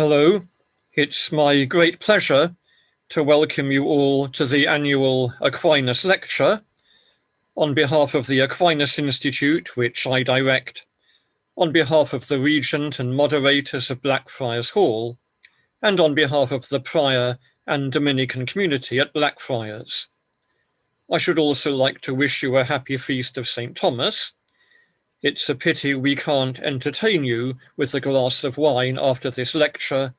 Hello, it's my great pleasure to welcome you all to the annual Aquinas Lecture on behalf of the Aquinas Institute, which I direct, on behalf of the Regent and moderators of Blackfriars Hall, and on behalf of the Prior and Dominican community at Blackfriars. I should also like to wish you a happy feast of St. Thomas. It's a pity we can't entertain you with a glass of wine after this lecture,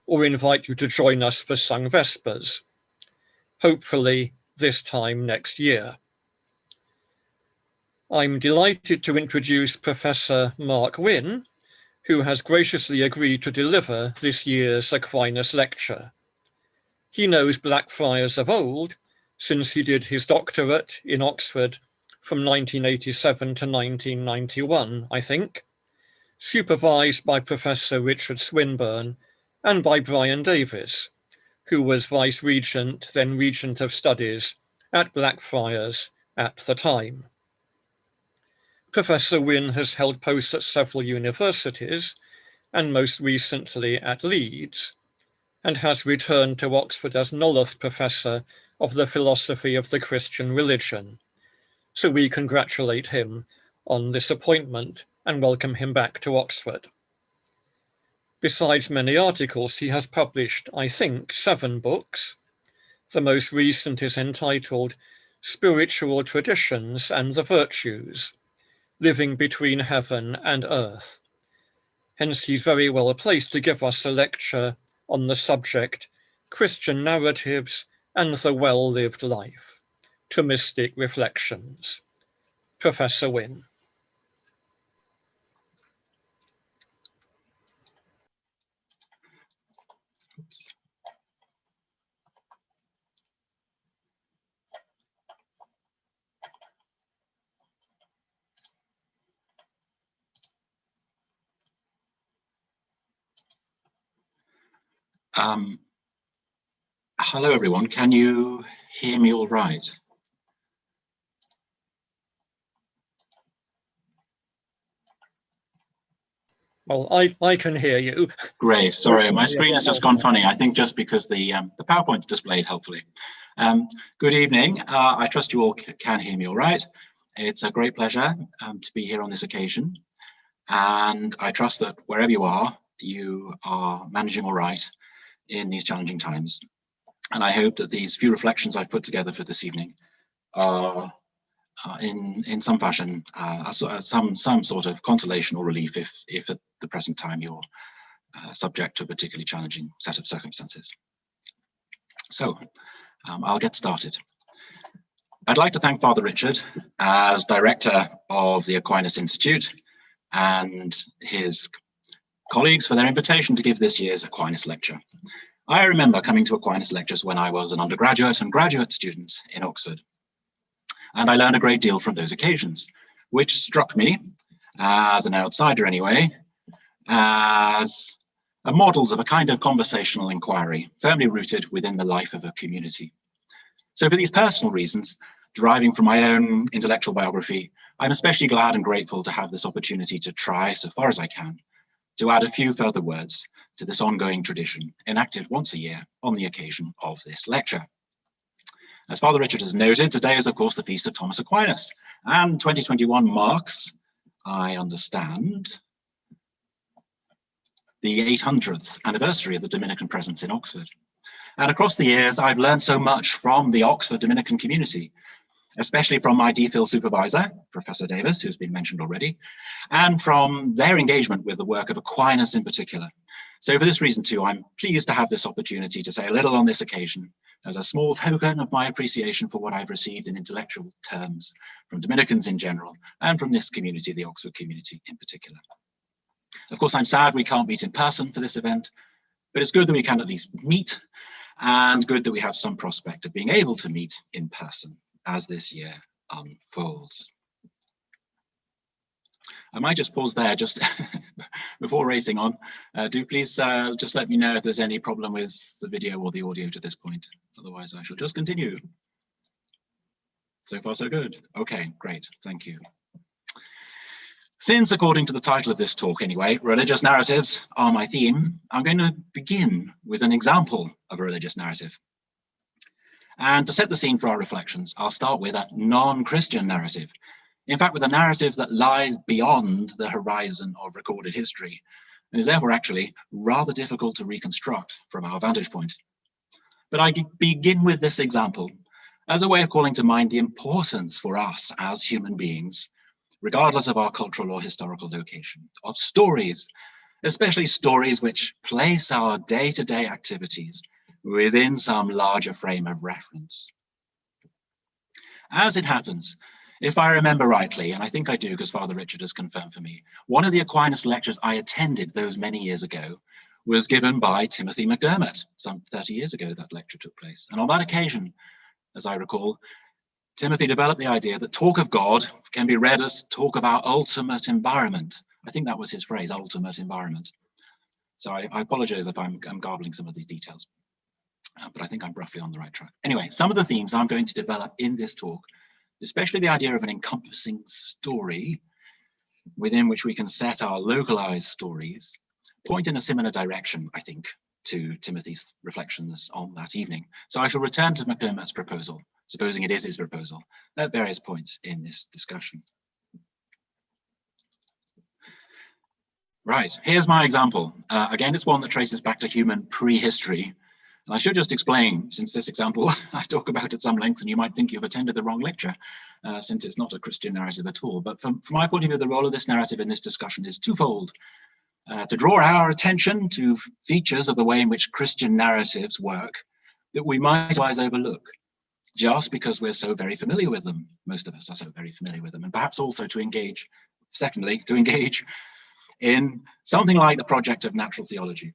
or invite you to join us for Sung Vespers, hopefully this time next year. I'm delighted to introduce Professor Mark Wynn, who has graciously agreed to deliver this year's Aquinas Lecture. He knows Blackfriars of old, since he did his doctorate in Oxford from 1987 to 1991, I think, supervised by Professor Richard Swinburne and by Brian Davies, who was Vice-Regent, then Regent of Studies at Blackfriars at the time. Professor Wynn has held posts at several universities, and most recently at Leeds, and has returned to Oxford as Nolloth Professor of the Philosophy of the Christian Religion. So we congratulate him on this appointment and welcome him back to Oxford. Besides many articles, he has published, I think, 7 books. The most recent is entitled Spiritual Traditions and the Virtues, Living Between Heaven and Earth. Hence, he's very well placed to give us a lecture on the subject, Christian Narratives and the Well-Lived Life, Thomistic Reflections. Professor Wynn. Hello, everyone. Can you hear me all right? Well, I can hear you. Great. Sorry, my screen has just gone funny. I think just because the PowerPoint is displayed helpfully. Good evening. I trust you all can hear me all right. It's a great pleasure to be here on this occasion. And I trust that wherever you are managing all right in these challenging times. And I hope that these few reflections I've put together for this evening are in some fashion some sort of consolation or relief if at the present time you're subject to a particularly challenging set of circumstances. So I'll get started. I'd like to thank Father Richard as director of the Aquinas Institute and his colleagues for their invitation to give this year's Aquinas Lecture. I remember coming to Aquinas Lectures when I was an undergraduate and graduate student in Oxford. And I learned a great deal from those occasions, which struck me, as an outsider anyway, as models of a kind of conversational inquiry, firmly rooted within the life of a community. So for these personal reasons, deriving from my own intellectual biography, I'm especially glad and grateful to have this opportunity to try, so far as I can, to add a few further words to this ongoing tradition enacted once a year on the occasion of this lecture. As Father Richard has noted, today is of course the feast of Thomas Aquinas, and 2021 marks, I understand, the 800th anniversary of the Dominican presence in Oxford. And across the years, I've learned so much from the Oxford Dominican community, especially from my DPhil supervisor, Professor Davies, who's been mentioned already, and from their engagement with the work of Aquinas in particular. So for this reason too, I'm pleased to have this opportunity to say a little on this occasion as a small token of my appreciation for what I've received in intellectual terms from Dominicans in general and from this community, the Oxford community in particular. Of course, I'm sad we can't meet in person for this event, but it's good that we can at least meet and good that we have some prospect of being able to meet in person as this year unfolds. I might just pause there just before racing on. Do please just let me know if there's any problem with the video or the audio to this point. Otherwise, I shall just continue. So far, so good. Okay, great. Thank you. Since, according to the title of this talk anyway, religious narratives are my theme, I'm going to begin with an example of a religious narrative. And to set the scene for our reflections, I'll start with a non-Christian narrative. In fact, with a narrative that lies beyond the horizon of recorded history, and is therefore actually rather difficult to reconstruct from our vantage point. But I begin with this example as a way of calling to mind the importance for us as human beings, regardless of our cultural or historical location, of stories, especially stories which place our day-to-day activities within some larger frame of reference. As it happens, if I remember rightly, and I think I do because Father Richard has confirmed for me, one of the Aquinas lectures I attended those many years ago was given by Timothy McDermott. Some 30 years ago that lecture took place. And on that occasion, as I recall, Timothy developed the idea that talk of God can be read as talk of our ultimate environment. I think that was his phrase, ultimate environment. So I apologize if I'm garbling some of these details, but I think I'm roughly on the right track. Anyway, some of the themes I'm going to develop in this talk, especially the idea of an encompassing story within which we can set our localized stories, point in a similar direction, I think, to Timothy's reflections on that evening. So I shall return to McDermott's proposal, supposing it is his proposal, at various points in this discussion. Right, here's my example. Again, it's one that traces back to human prehistory. And I should just explain, since this example I talk about at some length, and you might think you've attended the wrong lecture, since it's not a Christian narrative at all. But from my point of view, the role of this narrative in this discussion is twofold. To draw our attention to features of the way in which Christian narratives work that we might otherwise overlook, just because we're so very familiar with them. Most of us are so very familiar with them. And perhaps also to engage, secondly, to engage in something like the project of natural theology.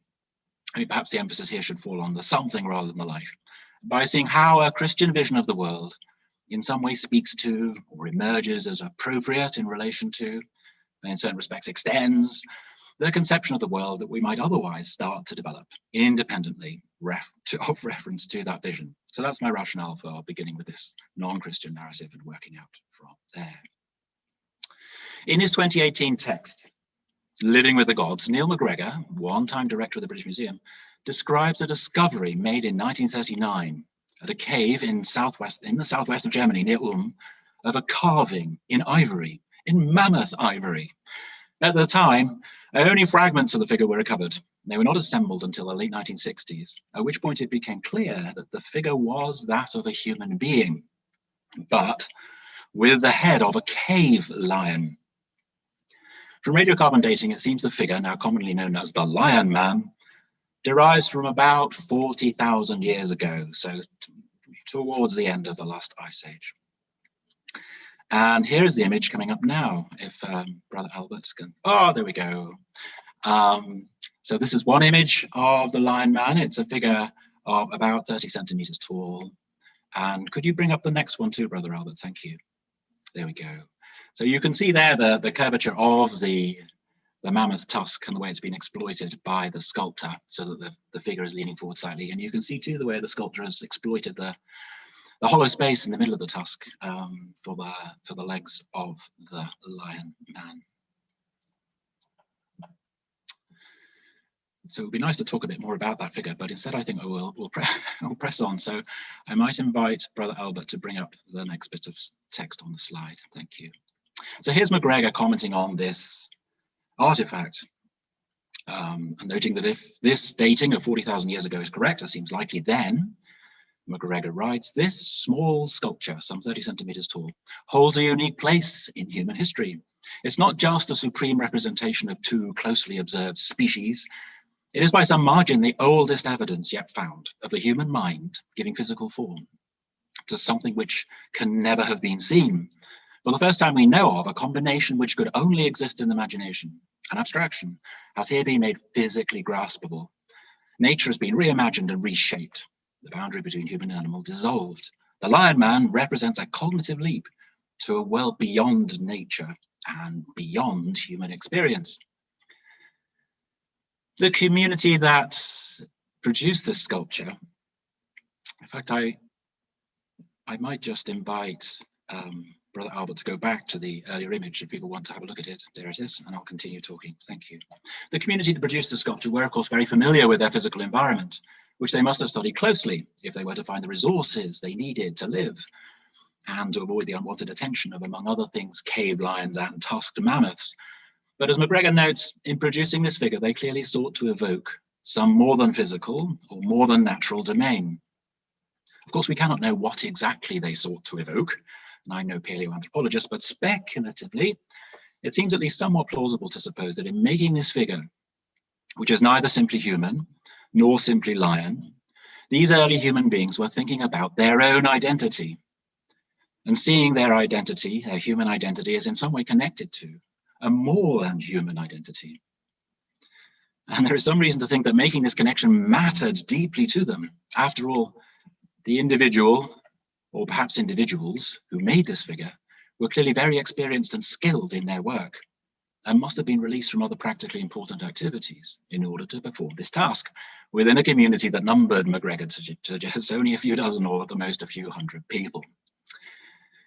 I mean, perhaps the emphasis here should fall on the something rather than the like, by seeing how a Christian vision of the world in some way speaks to or emerges as appropriate in relation to, and in certain respects extends, the conception of the world that we might otherwise start to develop independently of reference to that vision. So that's my rationale for beginning with this non-Christian narrative and working out from there. In his 2018 text, Living with the Gods, Neil MacGregor, one-time director of the British Museum, describes a discovery made in 1939 at a cave in the southwest of Germany, near Ulm, of a carving in ivory, in mammoth ivory. At the time, only fragments of the figure were recovered. They were not assembled until the late 1960s, at which point it became clear that the figure was that of a human being, but with the head of a cave lion. From radiocarbon dating, it seems the figure, now commonly known as the Lion Man, derives from about 40,000 years ago, so towards the end of the last ice age. And here is the image coming up now, if Brother Albert's can, oh, there we go. So this is one image of the Lion Man. It's a figure of about 30 centimeters tall. And could you bring up the next one too, Brother Albert? Thank you. There we go. So you can see there the curvature of the mammoth tusk and the way it's been exploited by the sculptor so that the figure is leaning forward slightly. And you can see too the way the sculptor has exploited the hollow space in the middle of the tusk for the legs of the Lion Man. So it would be nice to talk a bit more about that figure, but instead I think we'll press on. So I might invite Brother Albert to bring up the next bit of text on the slide. Thank you. So here's MacGregor commenting on this artifact, and noting that if this dating of 40,000 years ago is correct, as seems likely then, MacGregor writes, this small sculpture, some 30 centimeters tall, holds a unique place in human history. It's not just a supreme representation of two closely observed species. It is by some margin the oldest evidence yet found of the human mind giving physical form to something which can never have been seen. For the first time we know of, a combination which could only exist in imagination, an abstraction, has here been made physically graspable. Nature has been reimagined and reshaped. The boundary between human and animal dissolved. The Lion Man represents a cognitive leap to a world beyond nature and beyond human experience. The community that produced this sculpture, in fact, I might just invite Brother Albert to go back to the earlier image if people want to have a look at it. There it is, and I'll continue talking. Thank you. The community that produced the sculpture were, of course, very familiar with their physical environment, which they must have studied closely if they were to find the resources they needed to live and to avoid the unwanted attention of, among other things, cave lions and tusked mammoths. But as MacGregor notes, in producing this figure, they clearly sought to evoke some more than physical or more than natural domain. Of course, we cannot know what exactly they sought to evoke, and I'm no paleoanthropologist, but speculatively, it seems at least somewhat plausible to suppose that in making this figure, which is neither simply human nor simply lion, these early human beings were thinking about their own identity and seeing their identity, their human identity, as in some way connected to a more than human identity. And there is some reason to think that making this connection mattered deeply to them. After all, the individual, or perhaps individuals, who made this figure were clearly very experienced and skilled in their work and must have been released from other practically important activities in order to perform this task within a community that numbered, MacGregor suggests, only a few dozen or at the most a few hundred people.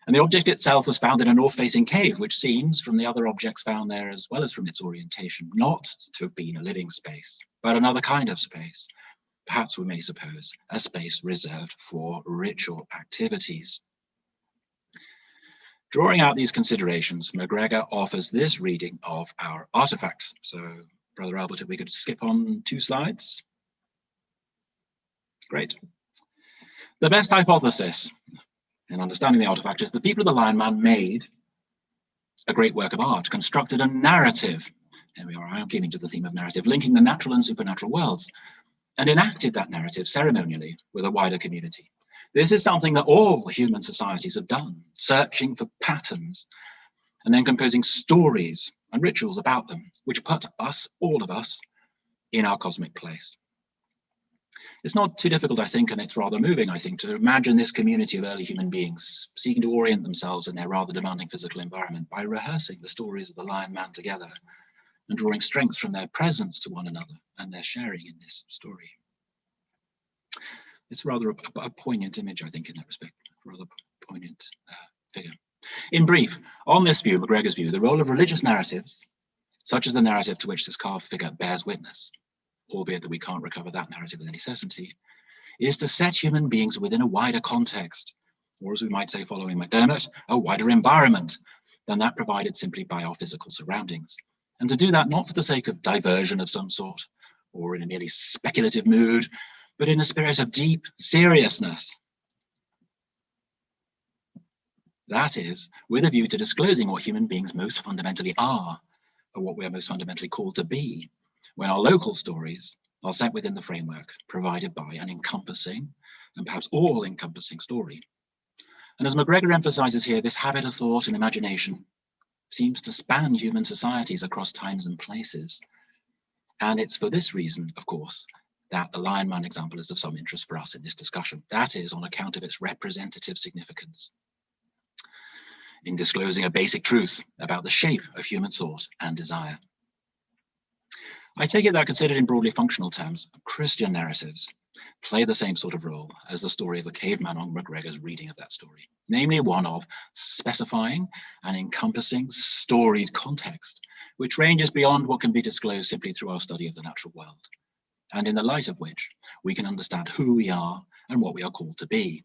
And the object itself was found in a north-facing cave, which seems, from the other objects found there as well as from its orientation, not to have been a living space, but another kind of space. Perhaps we may suppose a space reserved for ritual activities. Drawing out these considerations, MacGregor offers this reading of our artifact. So, Brother Albert, if we could skip on 2 slides. Great. The best hypothesis in understanding the artifact is the people of the Lion Man made a great work of art, constructed a narrative. There we are, I am keeping to the theme of narrative, linking the natural and supernatural worlds, and enacted that narrative ceremonially with a wider community. This is something that all human societies have done, searching for patterns and then composing stories and rituals about them, which put us, all of us, in our cosmic place. It's not too difficult, I think, and it's rather moving, I think, to imagine this community of early human beings seeking to orient themselves in their rather demanding physical environment by rehearsing the stories of the Lion Man together and drawing strength from their presence to one another and their sharing in this story. It's rather a poignant image, I think, in that respect, a rather poignant figure. In brief, on this view, MacGregor's view, the role of religious narratives, such as the narrative to which this carved figure bears witness, albeit that we can't recover that narrative with any certainty, is to set human beings within a wider context, or as we might say following McDermott, a wider environment than that provided simply by our physical surroundings. And to do that not for the sake of diversion of some sort, or in a merely speculative mood, but in a spirit of deep seriousness. That is, with a view to disclosing what human beings most fundamentally are, or what we are most fundamentally called to be, when our local stories are set within the framework provided by an encompassing, and perhaps all-encompassing story. And as MacGregor emphasizes here, this habit of thought and imagination seems to span human societies across times and places. And it's for this reason, of course, that the Lion Man example is of some interest for us in this discussion. That is on account of its representative significance in disclosing a basic truth about the shape of human thought and desire. I take it that, considered in broadly functional terms, Christian narratives play the same sort of role as the story of the caveman on MacGregor's reading of that story, namely one of specifying and encompassing storied context, which ranges beyond what can be disclosed simply through our study of the natural world, and in the light of which we can understand who we are and what we are called to be.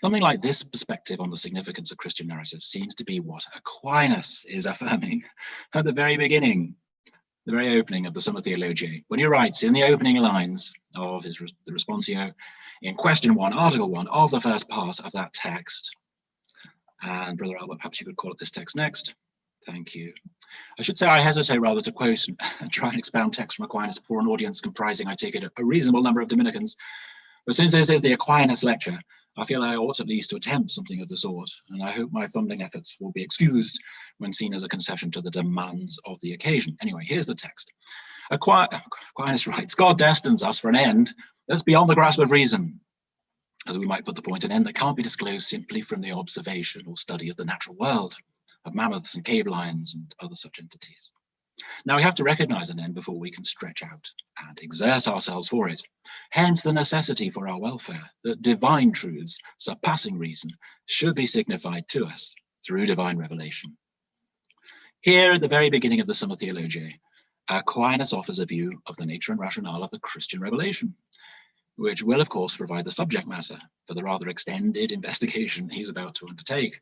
Something like this perspective on the significance of Christian narratives seems to be what Aquinas is affirming at the very beginning, the very opening of the Summa Theologiae, when he writes in the opening lines of the Responsio in question 1, article 1 of the first part of that text. And Brother Albert, perhaps you could call it this text next. Thank you. I should say I hesitate rather to quote and try and expound text from Aquinas before an audience comprising, I take it, a reasonable number of Dominicans. But since this is the Aquinas Lecture, I feel I ought at least to attempt something of the sort, and I hope my fumbling efforts will be excused when seen as a concession to the demands of the occasion. Anyway, here's the text. Aquinas writes, God destines us for an end that's beyond the grasp of reason, as we might put the point, an end that can't be disclosed simply from the observation or study of the natural world, of mammoths and cave lions and other such entities. Now we have to recognize an end before we can stretch out and exert ourselves for it. Hence the necessity for our welfare, that divine truths, surpassing reason, should be signified to us through divine revelation. Here at the very beginning of the Summa Theologiae, Aquinas offers a view of the nature and rationale of the Christian revelation, which will, of course, provide the subject matter for the rather extended investigation he's about to undertake.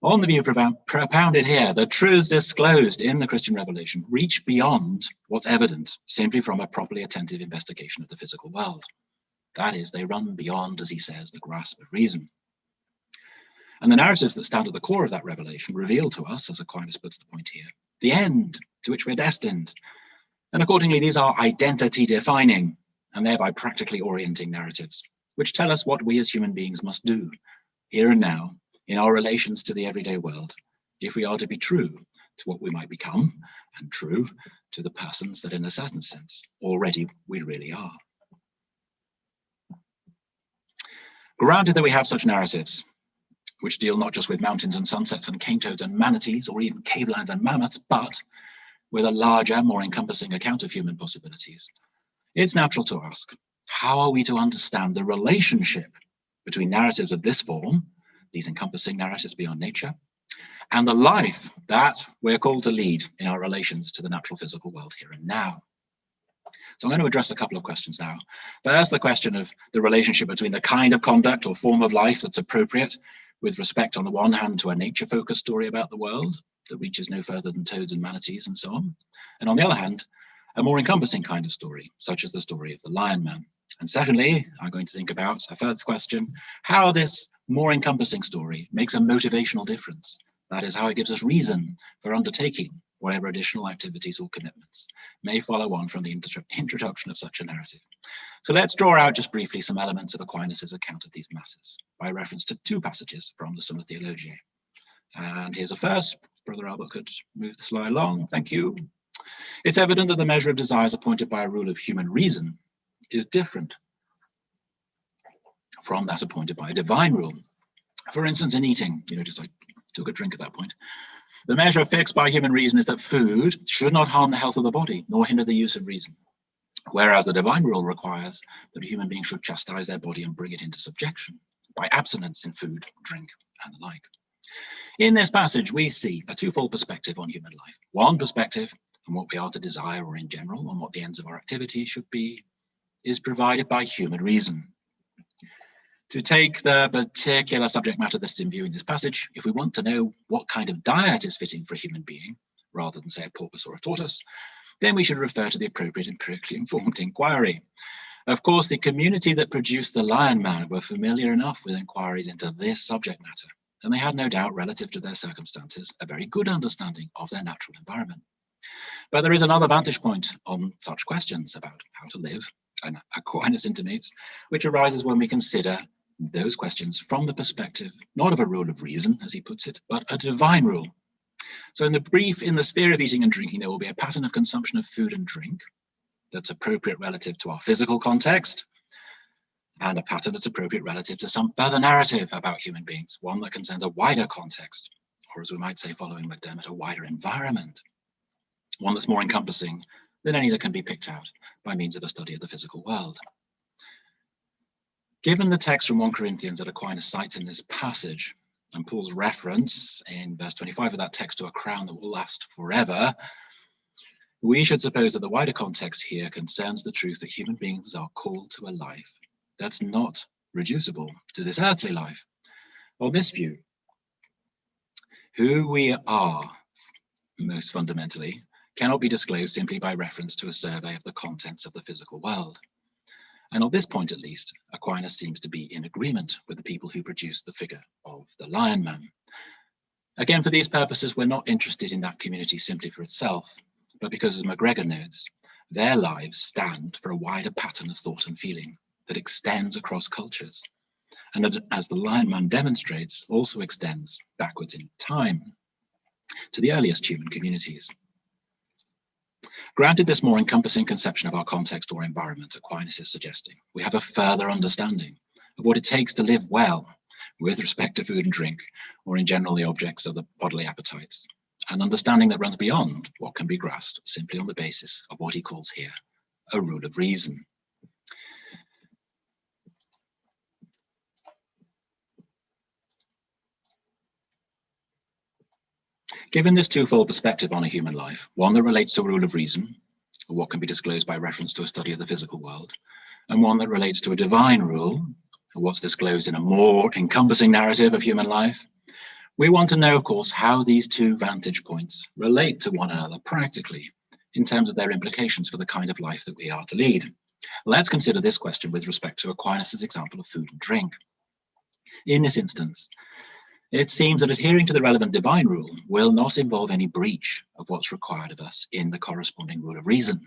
On the view propounded here, the truths disclosed in the Christian revelation reach beyond what's evident simply from a properly attentive investigation of the physical world. That is, they run beyond, as he says, the grasp of reason. And the narratives that stand at the core of that revelation reveal to us, as Aquinas puts the point here, the end to which we're destined. And accordingly, these are identity-defining and thereby practically orienting narratives, which tell us what we as human beings must do here and now in our relations to the everyday world, if we are to be true to what we might become and true to the persons that in a certain sense already we really are. Granted that we have such narratives, which deal not just with mountains and sunsets and cane toads and manatees or even cave lions and mammoths, but with a larger, more encompassing account of human possibilities, it's natural to ask, how are we to understand the relationship between narratives of this form, these encompassing narratives beyond nature, and the life that we're called to lead in our relations to the natural physical world here and now? So I'm going to address a couple of questions now. First, the question of the relationship between the kind of conduct or form of life that's appropriate with respect, on the one hand, to a nature-focused story about the world that reaches no further than toads and manatees and so on, and on the other hand, a more encompassing kind of story, such as the story of the Lion Man. And secondly, I'm going to think about a further question, how this more encompassing story makes a motivational difference. That is, how it gives us reason for undertaking whatever additional activities or commitments may follow on from the introduction of such a narrative. So let's draw out just briefly some elements of Aquinas' account of these matters by reference to two passages from the Summa Theologiae. And here's a first. Brother Albert could move the slide along. Thank you. It's evident that the measure of desires appointed by a rule of human reason is different from that appointed by a divine rule. For instance, in eating, just like took a drink at that point. The measure fixed by human reason is that food should not harm the health of the body, nor hinder the use of reason. Whereas the divine rule requires that a human being should chastise their body and bring it into subjection by abstinence in food, drink, and the like. In this passage, we see a twofold perspective on human life. One perspective on what we are to desire or in general, on what the ends of our activities should be, is provided by human reason. To take the particular subject matter that's in view in this passage, if we want to know what kind of diet is fitting for a human being, rather than say a porpoise or a tortoise, then we should refer to the appropriate empirically informed inquiry. Of course, the community that produced the Lion Man were familiar enough with inquiries into this subject matter, and they had no doubt, relative to their circumstances, a very good understanding of their natural environment. But there is another vantage point on such questions about how to live, and Aquinas intimates, which arises when we consider those questions from the perspective not of a rule of reason, as he puts it, but a divine rule. So in the sphere of eating and drinking, there will be a pattern of consumption of food and drink that's appropriate relative to our physical context, and a pattern that's appropriate relative to some further narrative about human beings, one that concerns a wider context, or as we might say following McDermott, a wider environment, one that's more encompassing than any that can be picked out by means of a study of the physical world. Given the text from 1 Corinthians that Aquinas cites in this passage, and Paul's reference in verse 25 of that text to a crown that will last forever, we should suppose that the wider context here concerns the truth that human beings are called to a life that's not reducible to this earthly life. On this view, who we are, most fundamentally, cannot be disclosed simply by reference to a survey of the contents of the physical world. And on this point, at least, Aquinas seems to be in agreement with the people who produced the figure of the Lion Man. Again, for these purposes, we're not interested in that community simply for itself, but because, as MacGregor notes, their lives stand for a wider pattern of thought and feeling that extends across cultures, and that, as the Lion Man demonstrates, also extends backwards in time to the earliest human communities. Granted this more encompassing conception of our context or environment Aquinas is suggesting, we have a further understanding of what it takes to live well with respect to food and drink, or in general the objects of the bodily appetites, an understanding that runs beyond what can be grasped simply on the basis of what he calls here a rule of reason. Given this twofold perspective on a human life, one that relates to a rule of reason, or what can be disclosed by reference to a study of the physical world, and one that relates to a divine rule, or what's disclosed in a more encompassing narrative of human life, we want to know, of course, how these two vantage points relate to one another practically in terms of their implications for the kind of life that we are to lead. Let's consider this question with respect to Aquinas' example of food and drink. In this instance, it seems that adhering to the relevant divine rule will not involve any breach of what's required of us in the corresponding rule of reason.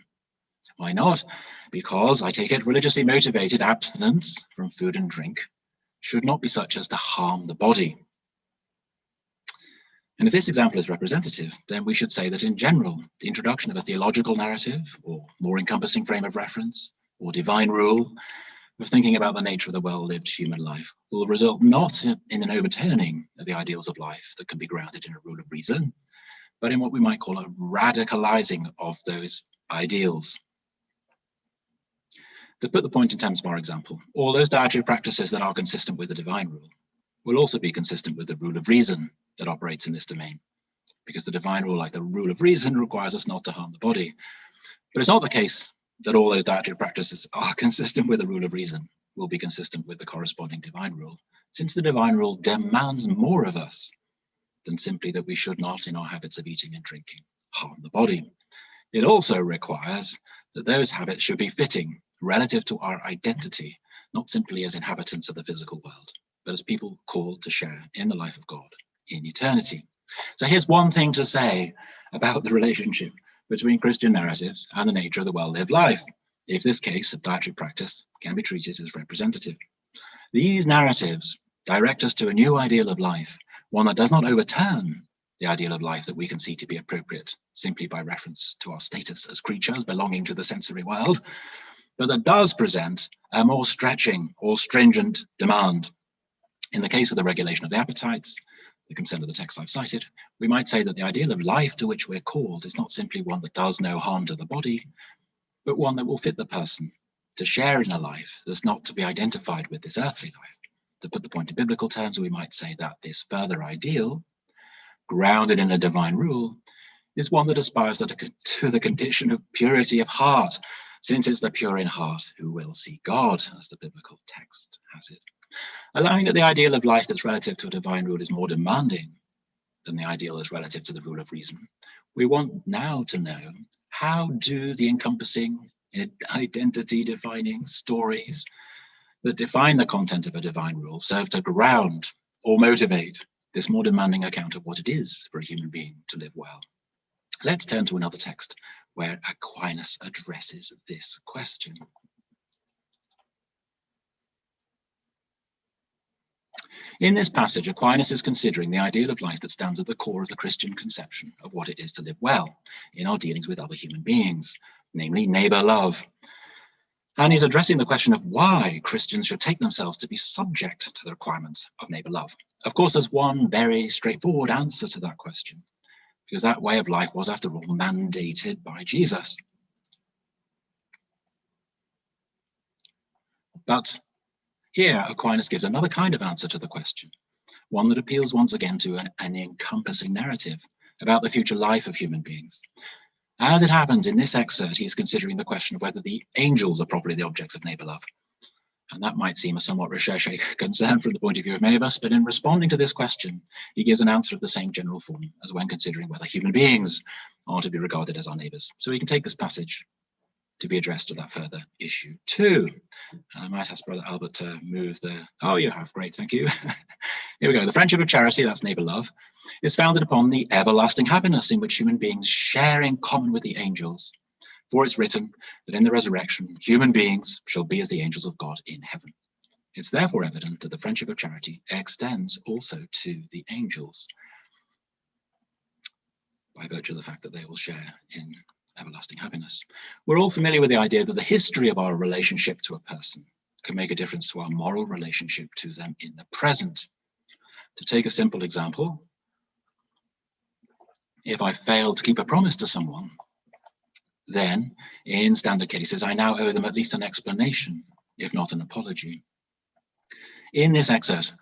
Why not? Because, I take it, religiously motivated abstinence from food and drink should not be such as to harm the body. And if this example is representative, then we should say that in general, the introduction of a theological narrative, or more encompassing frame of reference, or divine rule, of thinking about the nature of the well-lived human life will result not in an overturning of the ideals of life that can be grounded in a rule of reason, but in what we might call a radicalizing of those ideals. To put the point in terms of our example, all those dietary practices that are consistent with the divine rule will also be consistent with the rule of reason that operates in this domain, because the divine rule, like the rule of reason, requires us not to harm the body. But it's not the case that all those dietary practices are consistent with the rule of reason, will be consistent with the corresponding divine rule, since the divine rule demands more of us than simply that we should not, in our habits of eating and drinking, harm the body. It also requires that those habits should be fitting relative to our identity, not simply as inhabitants of the physical world, but as people called to share in the life of God in eternity. So here's one thing to say about the relationship between Christian narratives and the nature of the well-lived life, if this case of dietary practice can be treated as representative. These narratives direct us to a new ideal of life, one that does not overturn the ideal of life that we can see to be appropriate simply by reference to our status as creatures belonging to the sensory world, but that does present a more stretching or stringent demand. In the case of the regulation of the appetites, the consent of the text I've cited, we might say that the ideal of life to which we're called is not simply one that does no harm to the body, but one that will fit the person to share in a life that's not to be identified with this earthly life. To put the point in biblical terms, we might say that this further ideal, grounded in a divine rule, is one that aspires to the condition of purity of heart, since it's the pure in heart who will see God, as the biblical text has it. Allowing that the ideal of life that's relative to a divine rule is more demanding than the ideal that's relative to the rule of reason, we want now to know, how do the encompassing, identity-defining stories that define the content of a divine rule serve to ground or motivate this more demanding account of what it is for a human being to live well? Let's turn to another text where Aquinas addresses this question. In this passage, Aquinas is considering the ideal of life that stands at the core of the Christian conception of what it is to live well in our dealings with other human beings, namely neighbor love. And he's addressing the question of why Christians should take themselves to be subject to the requirements of neighbor love. Of course, there's one very straightforward answer to that question, because that way of life was, after all, mandated by Jesus. But here, Aquinas gives another kind of answer to the question, one that appeals once again to an encompassing narrative about the future life of human beings. As it happens, in this excerpt, he's considering the question of whether the angels are properly the objects of neighbor love. And that might seem a somewhat recherche concern from the point of view of many of us, but in responding to this question, he gives an answer of the same general form as when considering whether human beings are to be regarded as our neighbors. So we can take this passage to be addressed to that further issue too. And I might ask Brother Albert to move the, oh, you have, great, thank you. Here we go. The friendship of charity, that's neighbor love, is founded upon the everlasting happiness in which human beings share in common with the angels. For it's written that in the resurrection, human beings shall be as the angels of God in heaven. It's therefore evident that the friendship of charity extends also to the angels by virtue of the fact that they will share in everlasting happiness. We're all familiar with the idea that the history of our relationship to a person can make a difference to our moral relationship to them in the present. To take a simple example, if I fail to keep a promise to someone, then in standard cases, I now owe them at least an explanation, if not an apology. In this excerpt,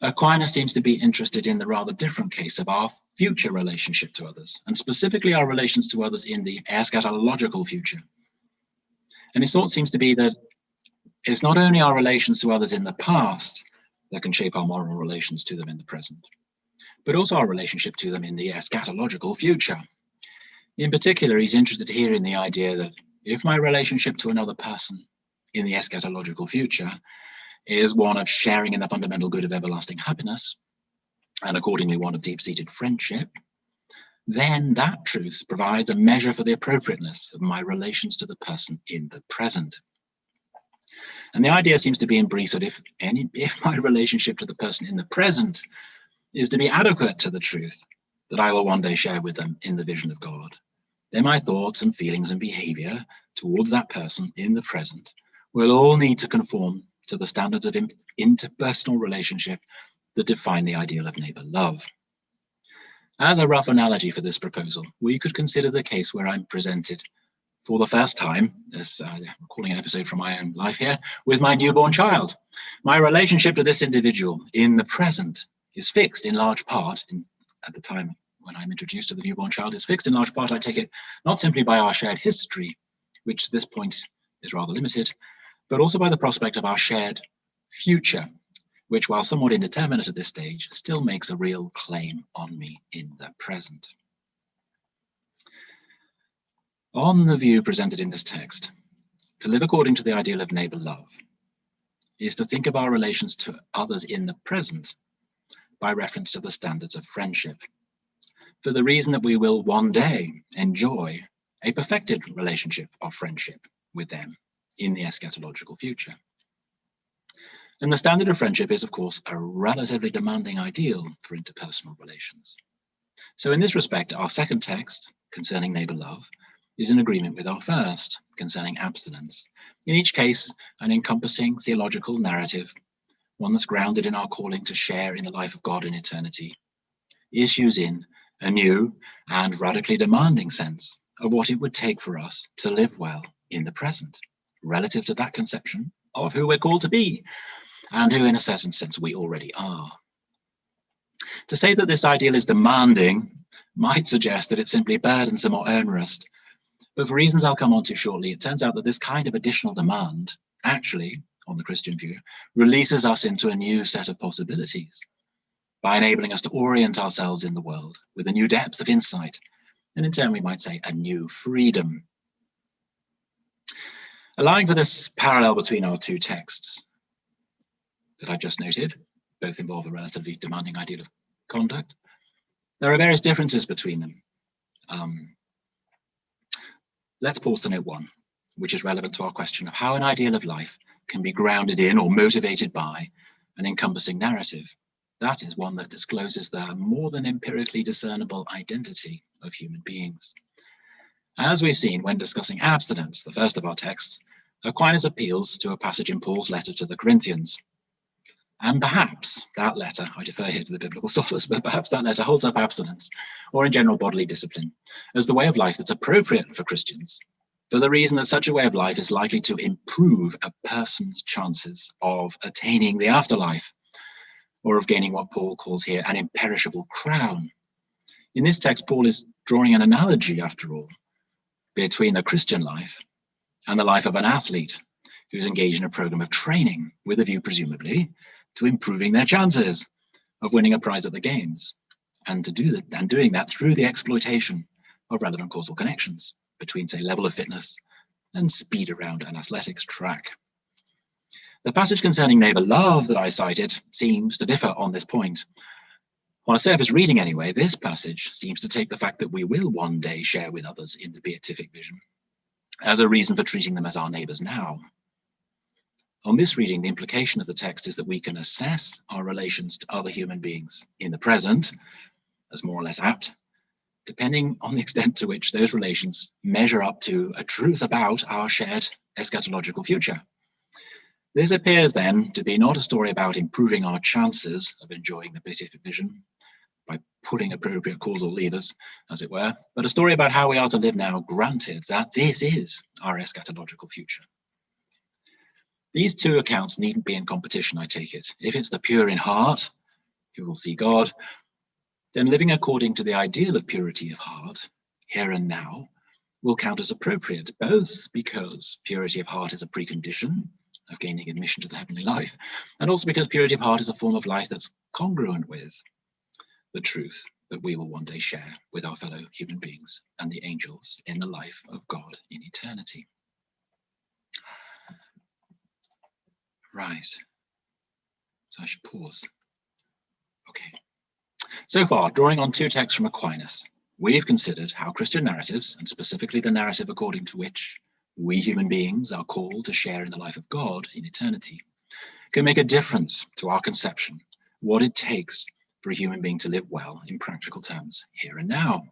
Aquinas seems to be interested in the rather different case of our future relationship to others, and specifically our relations to others in the eschatological future. And his thought seems to be that it's not only our relations to others in the past that can shape our moral relations to them in the present, but also our relationship to them in the eschatological future. In particular, he's interested here in the idea that if my relationship to another person in the eschatological future is one of sharing in the fundamental good of everlasting happiness, and accordingly one of deep-seated friendship, then that truth provides a measure for the appropriateness of my relations to the person in the present. And the idea seems to be in brief that if my relationship to the person in the present is to be adequate to the truth that I will one day share with them in the vision of God, then my thoughts and feelings and behavior towards that person in the present will all need to conform to the standards of interpersonal relationship that define the ideal of neighbor love. As a rough analogy for this proposal, we could consider the case where I'm presented for the first time, recalling an episode from my own life here, with my newborn child. My relationship to this individual in the present is fixed in large part, at the time when I'm introduced to the newborn child, is fixed in large part, I take it, not simply by our shared history, which at this point is rather limited, but also by the prospect of our shared future, which, while somewhat indeterminate at this stage, still makes a real claim on me in the present. On the view presented in this text, to live according to the ideal of neighbor love is to think of our relations to others in the present by reference to the standards of friendship, for the reason that we will one day enjoy a perfected relationship of friendship with them in the eschatological future. And the standard of friendship is, of course, a relatively demanding ideal for interpersonal relations. So in this respect, our second text concerning neighbor love is in agreement with our first concerning abstinence. In each case, an encompassing theological narrative, one that's grounded in our calling to share in the life of God in eternity, issues in a new and radically demanding sense of what it would take for us to live well in the present, relative to that conception of who we're called to be, and who in a certain sense we already are. To say that this ideal is demanding might suggest that it's simply burdensome or onerous, but for reasons I'll come on to shortly, it turns out that this kind of additional demand actually, on the Christian view, releases us into a new set of possibilities by enabling us to orient ourselves in the world with a new depth of insight, and in turn we might say a new freedom. Allowing for this parallel between our two texts that I've just noted, both involve a relatively demanding ideal of conduct, there are various differences between them. Let's pause to note one, which is relevant to our question of how an ideal of life can be grounded in or motivated by an encompassing narrative. That is one that discloses the more than empirically discernible identity of human beings. As we've seen when discussing abstinence, the first of our texts, Aquinas appeals to a passage in Paul's letter to the Corinthians. And perhaps that letter, I defer here to the biblical source, but perhaps that letter holds up abstinence, or in general bodily discipline, as the way of life that's appropriate for Christians, for the reason that such a way of life is likely to improve a person's chances of attaining the afterlife, or of gaining what Paul calls here an imperishable crown. In this text, Paul is drawing an analogy, after all, between the Christian life and the life of an athlete who's engaged in a program of training with a view, presumably, to improving their chances of winning a prize at the games, and doing that through the exploitation of relevant causal connections between, say, level of fitness and speed around an athletics track. The passage concerning neighbor love that I cited seems to differ on this point. On a surface reading anyway, this passage seems to take the fact that we will one day share with others in the beatific vision as a reason for treating them as our neighbors now. On this reading, the implication of the text is that we can assess our relations to other human beings in the present as more or less apt, depending on the extent to which those relations measure up to a truth about our shared eschatological future. This appears then to be not a story about improving our chances of enjoying the beatific vision by pulling appropriate causal levers, as it were, but a story about how we are to live now, granted that this is our eschatological future. These two accounts needn't be in competition, I take it. If it's the pure in heart who will see God, then living according to the ideal of purity of heart, here and now, will count as appropriate, both because purity of heart is a precondition of gaining admission to the heavenly life, and also because purity of heart is a form of life that's congruent with the truth that we will one day share with our fellow human beings and the angels in the life of God in eternity. Right. So I should pause. Okay. So far, drawing on two texts from Aquinas, we've considered how Christian narratives, and specifically the narrative according to which we human beings are called to share in the life of God in eternity, can make a difference to our conception, what it takes for a human being to live well in practical terms here and now.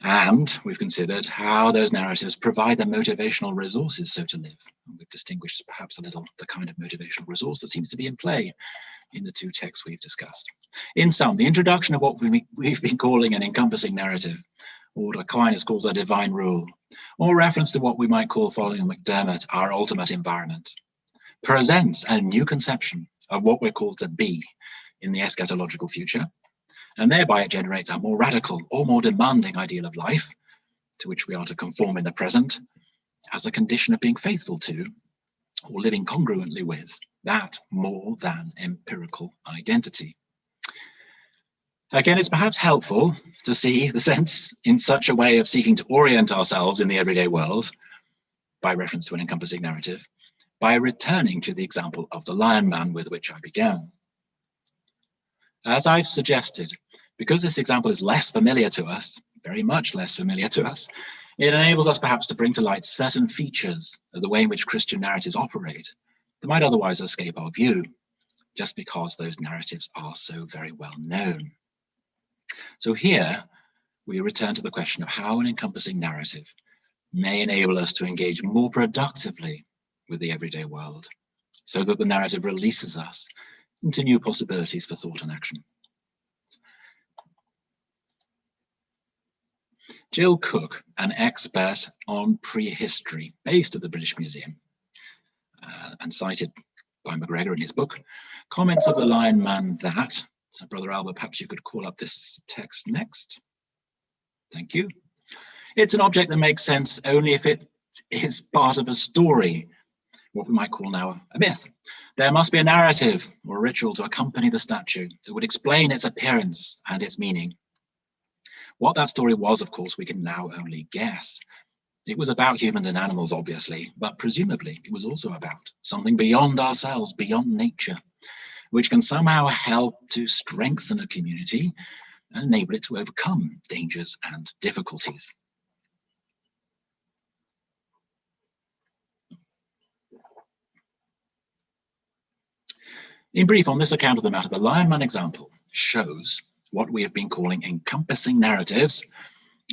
And we've considered how those narratives provide the motivational resources so to live. And we've distinguished perhaps a little the kind of motivational resource that seems to be in play in the two texts we've discussed. In sum, the introduction of what we've been calling an encompassing narrative, or what Aquinas calls a divine rule, or reference to what we might call, following McDermott, our ultimate environment, presents a new conception of what we're called to be in the eschatological future, and thereby it generates a more radical or more demanding ideal of life to which we are to conform in the present as a condition of being faithful to or living congruently with that more than empirical identity. Again, it's perhaps helpful to see the sense in such a way of seeking to orient ourselves in the everyday world by reference to an encompassing narrative by returning to the example of the lion man with which I began. As I've suggested, because this example is less familiar to us, very much less familiar to us, it enables us perhaps to bring to light certain features of the way in which Christian narratives operate that might otherwise escape our view, just because those narratives are so very well known. So here, we return to the question of how an encompassing narrative may enable us to engage more productively with the everyday world, so that the narrative releases us into new possibilities for thought and action. Jill Cook, an expert on prehistory based at the British Museum and cited by McGregor in his book, comments of the lion man that, so Brother Albert, perhaps you could call up this text next. Thank you. It's an object that makes sense only if it is part of a story, what we might call now a myth. There must be a narrative or a ritual to accompany the statue that would explain its appearance and its meaning. What that story was, of course, we can now only guess. It was about humans and animals, obviously, but presumably it was also about something beyond ourselves, beyond nature, which can somehow help to strengthen a community and enable it to overcome dangers and difficulties. In brief, on this account of the matter, the lion man example shows what we have been calling encompassing narratives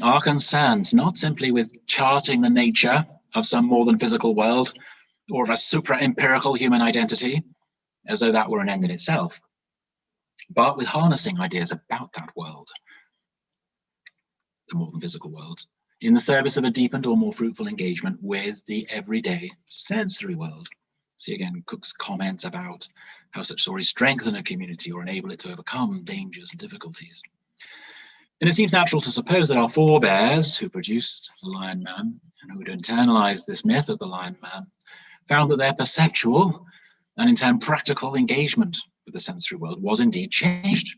are concerned not simply with charting the nature of some more than physical world or of a supra-empirical human identity, as though that were an end in itself, but with harnessing ideas about that world, the more than physical world, in the service of a deepened or more fruitful engagement with the everyday sensory world. See again Cook's comments about how such stories strengthen a community or enable it to overcome dangers and difficulties. And it seems natural to suppose that our forebears who produced the lion man and who had internalized this myth of the lion man found that their perceptual and in turn practical engagement with the sensory world was indeed changed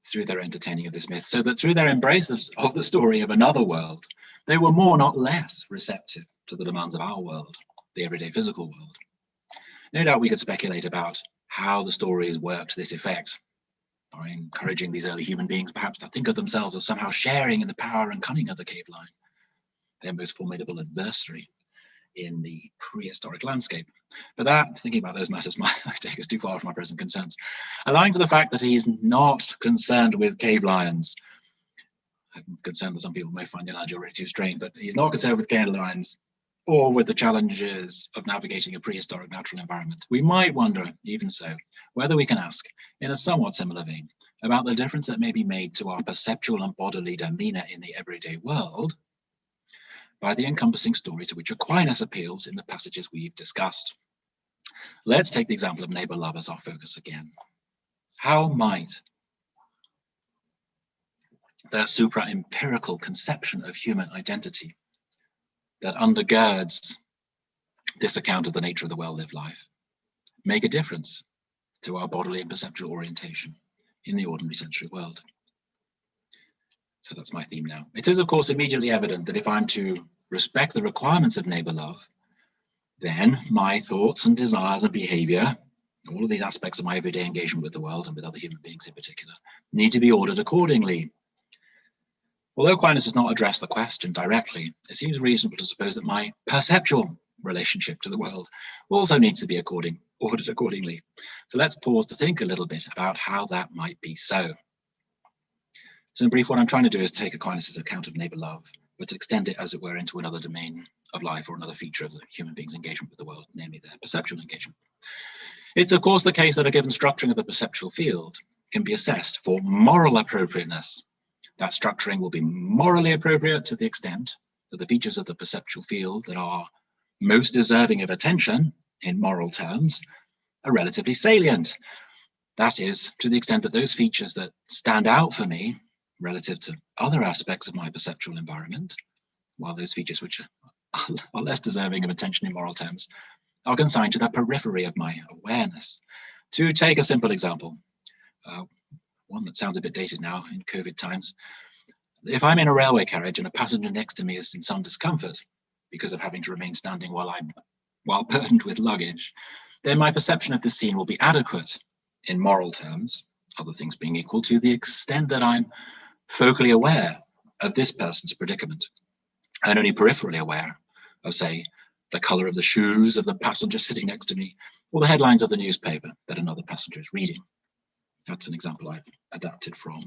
through their entertaining of this myth, so that through their embrace of the story of another world, they were more, not less, receptive to the demands of our world, the everyday physical world. No doubt we could speculate about how the stories worked to this effect, by encouraging these early human beings perhaps to think of themselves as somehow sharing in the power and cunning of the cave lion, their most formidable adversary in the prehistoric landscape. But that, thinking about those matters, might take us too far from our present concerns. Allowing for the fact that he's not concerned with cave lions. I'm concerned that some people may find the analogy already too strained, but he's not concerned with cave lions or with the challenges of navigating a prehistoric natural environment. We might wonder, even so, whether we can ask, in a somewhat similar vein, about the difference that may be made to our perceptual and bodily demeanor in the everyday world by the encompassing story to which Aquinas appeals in the passages we've discussed. Let's take the example of neighbor love as our focus again. How might the supra-empirical conception of human identity that undergirds this account of the nature of the well-lived life make a difference to our bodily and perceptual orientation in the ordinary sensory world? So that's my theme now. It is, of course, immediately evident that if I'm to respect the requirements of neighbor love, then my thoughts and desires and behavior, all of these aspects of my everyday engagement with the world and with other human beings in particular, need to be ordered accordingly. Although Aquinas does not address the question directly, it seems reasonable to suppose that my perceptual relationship to the world also needs to be ordered accordingly. So let's pause to think a little bit about how that might be so. So in brief, what I'm trying to do is take Aquinas' account of neighbor love, but to extend it, as it were, into another domain of life or another feature of the human being's engagement with the world, namely their perceptual engagement. It's, of course, the case that a given structuring of the perceptual field can be assessed for moral appropriateness. That structuring will be morally appropriate to the extent that the features of the perceptual field that are most deserving of attention in moral terms are relatively salient. That is, to the extent that those features that stand out for me relative to other aspects of my perceptual environment, while those features which are less deserving of attention in moral terms are consigned to the periphery of my awareness. To take a simple example, one that sounds a bit dated now in COVID times, if I'm in a railway carriage and a passenger next to me is in some discomfort because of having to remain standing while burdened with luggage, then my perception of the scene will be adequate in moral terms, other things being equal, to the extent that I'm focally aware of this person's predicament and only peripherally aware of, say, the color of the shoes of the passenger sitting next to me, or the headlines of the newspaper that another passenger is reading. That's an example I've adapted from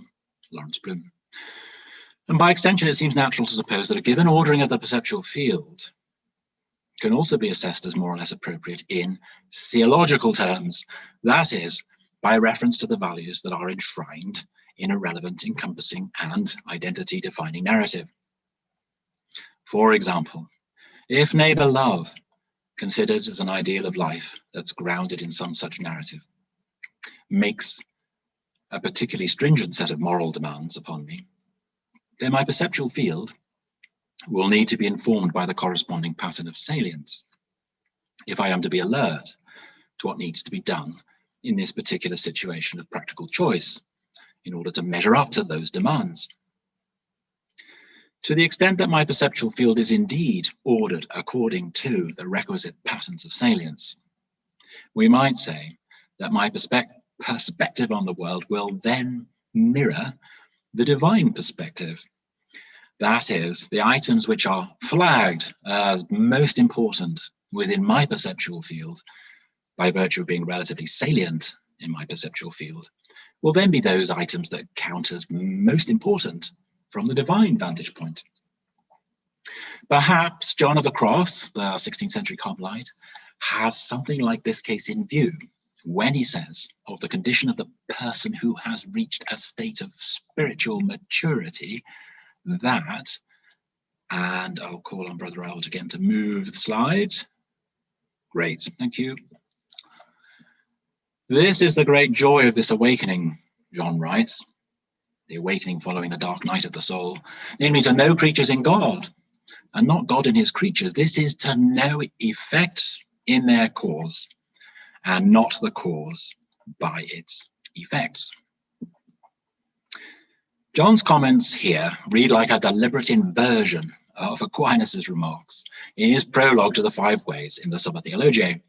Lawrence Bloom. And by extension, it seems natural to suppose that a given ordering of the perceptual field can also be assessed as more or less appropriate in theological terms, that is, by reference to the values that are enshrined in a relevant, encompassing, and identity-defining narrative. For example, if neighbor love, considered as an ideal of life that's grounded in some such narrative, makes a particularly stringent set of moral demands upon me, then my perceptual field will need to be informed by the corresponding pattern of salience if I am to be alert to what needs to be done in this particular situation of practical choice in order to measure up to those demands. To the extent that my perceptual field is indeed ordered according to the requisite patterns of salience, we might say that my perspective on the world will then mirror the divine perspective. That is, the items which are flagged as most important within my perceptual field, by virtue of being relatively salient in my perceptual field, will then be those items that count as most important from the divine vantage point. Perhaps John of the Cross, the 16th century Carmelite, has something like this case in view when he says of the condition of the person who has reached a state of spiritual maturity that, and I'll call on Brother Albert again to move the slide. Great, thank you. This is the great joy of this awakening, John writes, the awakening following the dark night of the soul, namely to know creatures in God and not God in his creatures. This is to know effects in their cause and not the cause by its effects. John's comments here read like a deliberate inversion of Aquinas' remarks in his prologue to the Five Ways in the Summa Theologiae,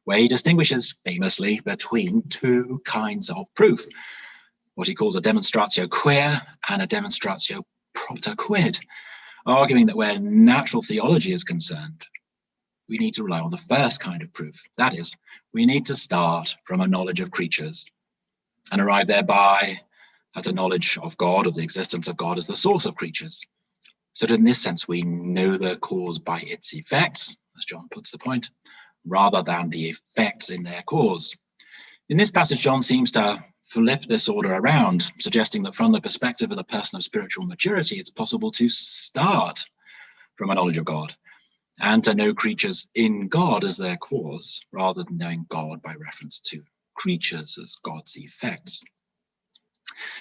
where he distinguishes famously between two kinds of proof, what he calls a demonstratio quia and a demonstratio propter quid, arguing that where natural theology is concerned, we need to rely on the first kind of proof. That is, we need to start from a knowledge of creatures and arrive thereby at a knowledge of God, of the existence of God as the source of creatures. So that in this sense, we know the cause by its effects, as John puts the point, rather than the effects in their cause. In this passage, John seems to flip this order around, suggesting that from the perspective of the person of spiritual maturity, it's possible to start from a knowledge of God and to know creatures in God as their cause, rather than knowing God by reference to creatures as God's effects.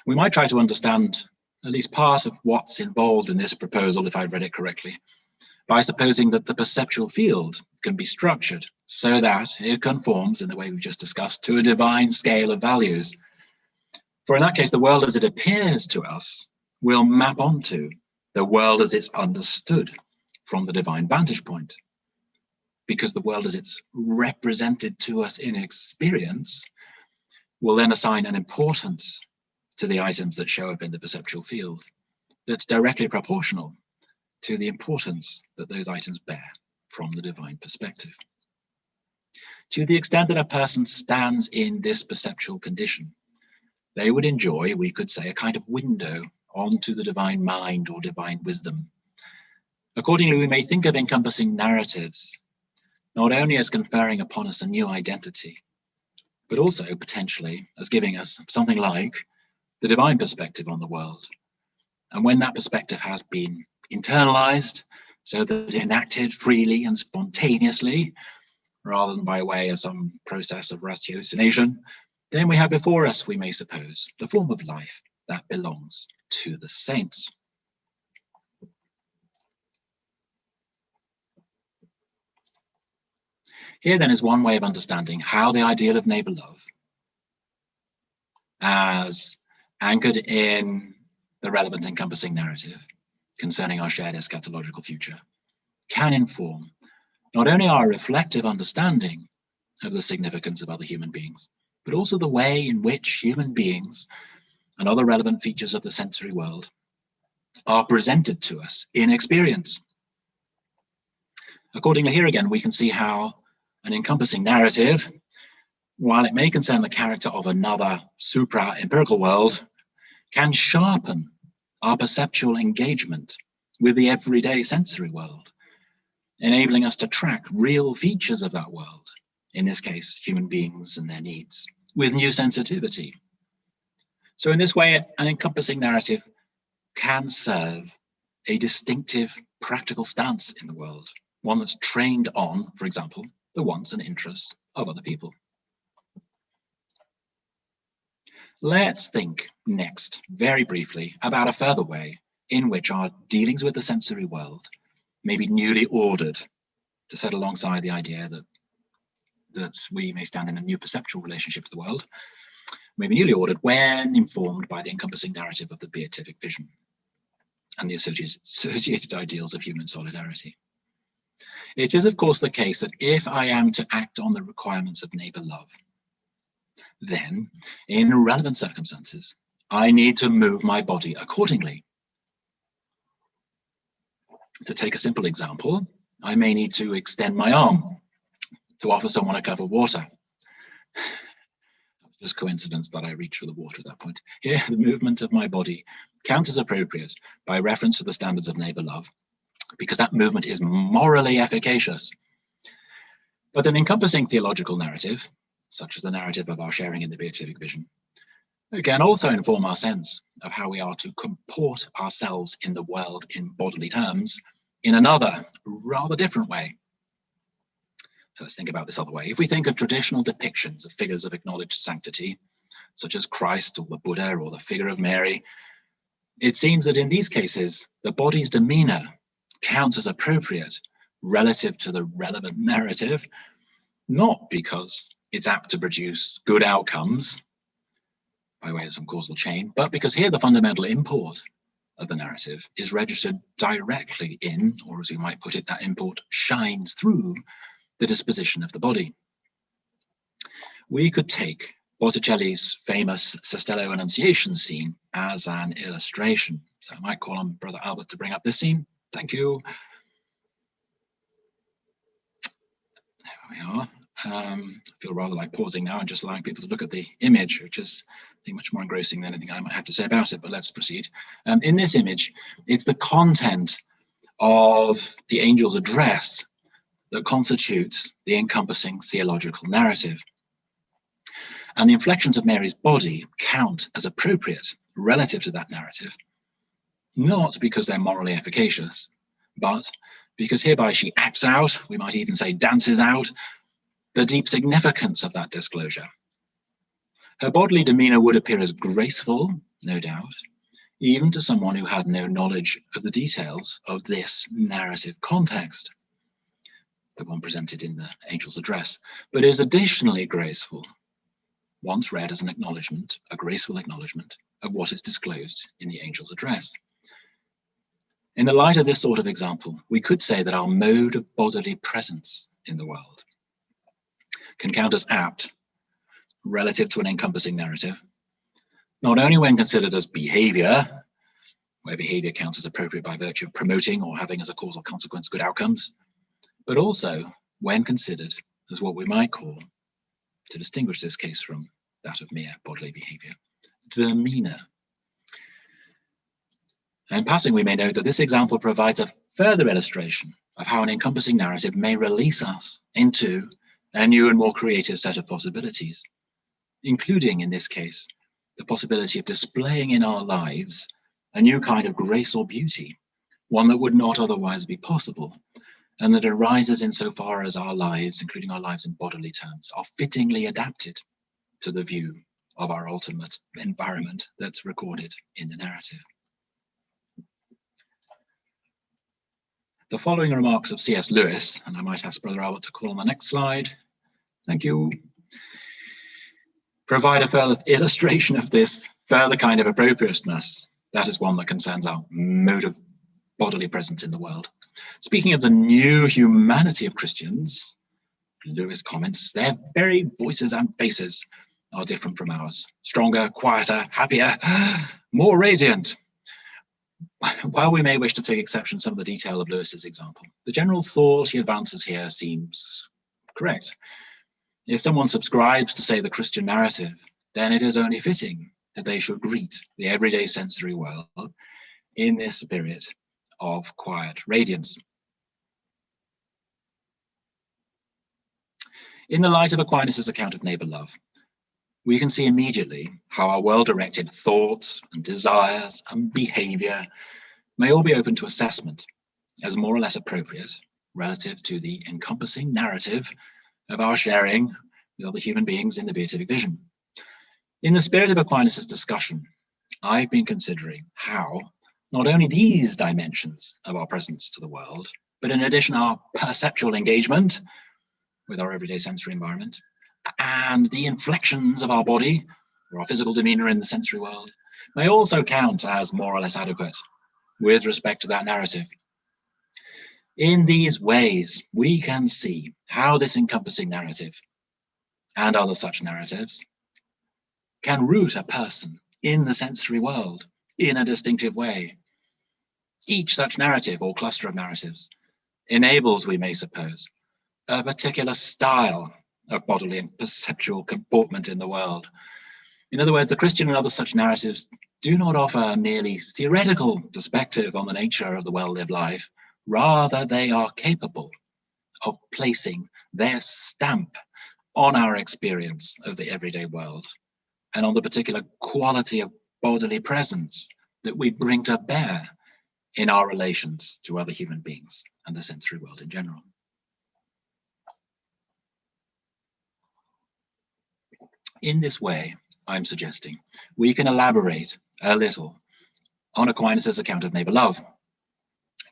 We might try to understand at least part of what's involved in this proposal, if I read it correctly, by supposing that the perceptual field can be structured so that it conforms, in the way we've just discussed, to a divine scale of values. For in that case, the world as it appears to us will map onto the world as it's understood from the divine vantage point, because the world as it's represented to us in experience will then assign an importance to the items that show up in the perceptual field that's directly proportional to the importance that those items bear from the divine perspective. To the extent that a person stands in this perceptual condition, they would enjoy, we could say, a kind of window onto the divine mind or divine wisdom. Accordingly, we may think of encompassing narratives not only as conferring upon us a new identity, but also potentially as giving us something like the divine perspective on the world. And when that perspective has been internalized, so that enacted freely and spontaneously, rather than by way of some process of ratiocination, then we have before us, we may suppose, the form of life that belongs to the saints. Here then is one way of understanding how the ideal of neighbor love, as anchored in the relevant encompassing narrative concerning our shared eschatological future, can inform not only our reflective understanding of the significance of other human beings, but also the way in which human beings and other relevant features of the sensory world are presented to us in experience. Accordingly, here again, we can see how an encompassing narrative, while it may concern the character of another supra-empirical world, can sharpen our perceptual engagement with the everyday sensory world, enabling us to track real features of that world, in this case, human beings and their needs, with new sensitivity. So in this way, an encompassing narrative can serve a distinctive practical stance in the world, one that's trained on, for example, the wants and interests of other people. Let's think next, very briefly, about a further way in which our dealings with the sensory world may be newly ordered, to set alongside the idea that we may stand in a new perceptual relationship to the world, may be newly ordered when informed by the encompassing narrative of the beatific vision and the associated ideals of human solidarity. It is, of course, the case that if I am to act on the requirements of neighbor love, then, in relevant circumstances, I need to move my body accordingly. To take a simple example, I may need to extend my arm to offer someone a cup of water. Just coincidence that I reach for the water at that point. Here, the movement of my body counts as appropriate by reference to the standards of neighbor love, because that movement is morally efficacious. But an encompassing theological narrative, such as the narrative of our sharing in the beatific vision, can also inform our sense of how we are to comport ourselves in the world in bodily terms in another, rather different way. So let's think about this other way. If we think of traditional depictions of figures of acknowledged sanctity, such as Christ or the Buddha or the figure of Mary, it seems that in these cases, the body's demeanor counts as appropriate relative to the relevant narrative, not because it's apt to produce good outcomes by way of some causal chain, but because here the fundamental import of the narrative is registered directly in, or as we might put it, that import shines through the disposition of the body. We could take Botticelli's famous Cestello Annunciation scene as an illustration. So I might call on Brother Albert to bring up this scene. Thank you. There we are. I feel rather like pausing now and just allowing people to look at the image, which is I think much more engrossing than anything I might have to say about it, but let's proceed. In this image, it's the content of the angel's address that constitutes the encompassing theological narrative. And the inflections of Mary's body count as appropriate relative to that narrative, not because they're morally efficacious, but because hereby she acts out, we might even say dances out, the deep significance of that disclosure. Her bodily demeanor would appear as graceful, no doubt, even to someone who had no knowledge of the details of this narrative context, the one presented in the angel's address, but is additionally graceful, once read as an acknowledgement, a graceful acknowledgement of what is disclosed in the angel's address. In the light of this sort of example, we could say that our mode of bodily presence in the world can count as apt relative to an encompassing narrative, not only when considered as behavior, where behavior counts as appropriate by virtue of promoting or having as a causal consequence good outcomes, but also when considered as what we might call, to distinguish this case from that of mere bodily behavior, demeanor. And in passing, we may note that this example provides a further illustration of how an encompassing narrative may release us into a new and more creative set of possibilities, including, in this case, the possibility of displaying in our lives a new kind of grace or beauty, one that would not otherwise be possible, and that arises insofar as our lives, including our lives in bodily terms, are fittingly adapted to the view of our ultimate environment that's recorded in the narrative. The following remarks of C.S. Lewis, and I might ask Brother Albert to call on the next slide, thank you, provide a further illustration of this further kind of appropriateness. That is one that concerns our mode of bodily presence in the world. Speaking of the new humanity of Christians, Lewis comments, their very voices and faces are different from ours. Stronger, quieter, happier, more radiant. While we may wish to take exception to some of the detail of Lewis's example, the general thought he advances here seems correct. If someone subscribes to, say, the Christian narrative, then it is only fitting that they should greet the everyday sensory world in this spirit of quiet radiance. In the light of Aquinas' account of neighbor love, we can see immediately how our well-directed thoughts and desires and behavior may all be open to assessment as more or less appropriate relative to the encompassing narrative of our sharing with other human beings in the beatific vision. In the spirit of Aquinas' discussion, I've been considering how not only these dimensions of our presence to the world, but in addition our perceptual engagement with our everyday sensory environment, and the inflections of our body or our physical demeanor in the sensory world may also count as more or less adequate with respect to that narrative. In these ways, we can see how this encompassing narrative and other such narratives can root a person in the sensory world in a distinctive way. Each such narrative or cluster of narratives enables, we may suppose, a particular style of bodily and perceptual comportment in the world. In other words, the Christian and other such narratives do not offer a merely theoretical perspective on the nature of the well-lived life. Rather, they are capable of placing their stamp on our experience of the everyday world and on the particular quality of bodily presence that we bring to bear in our relations to other human beings and the sensory world in general. In this way, I'm suggesting we can elaborate a little on Aquinas' account of neighbor love,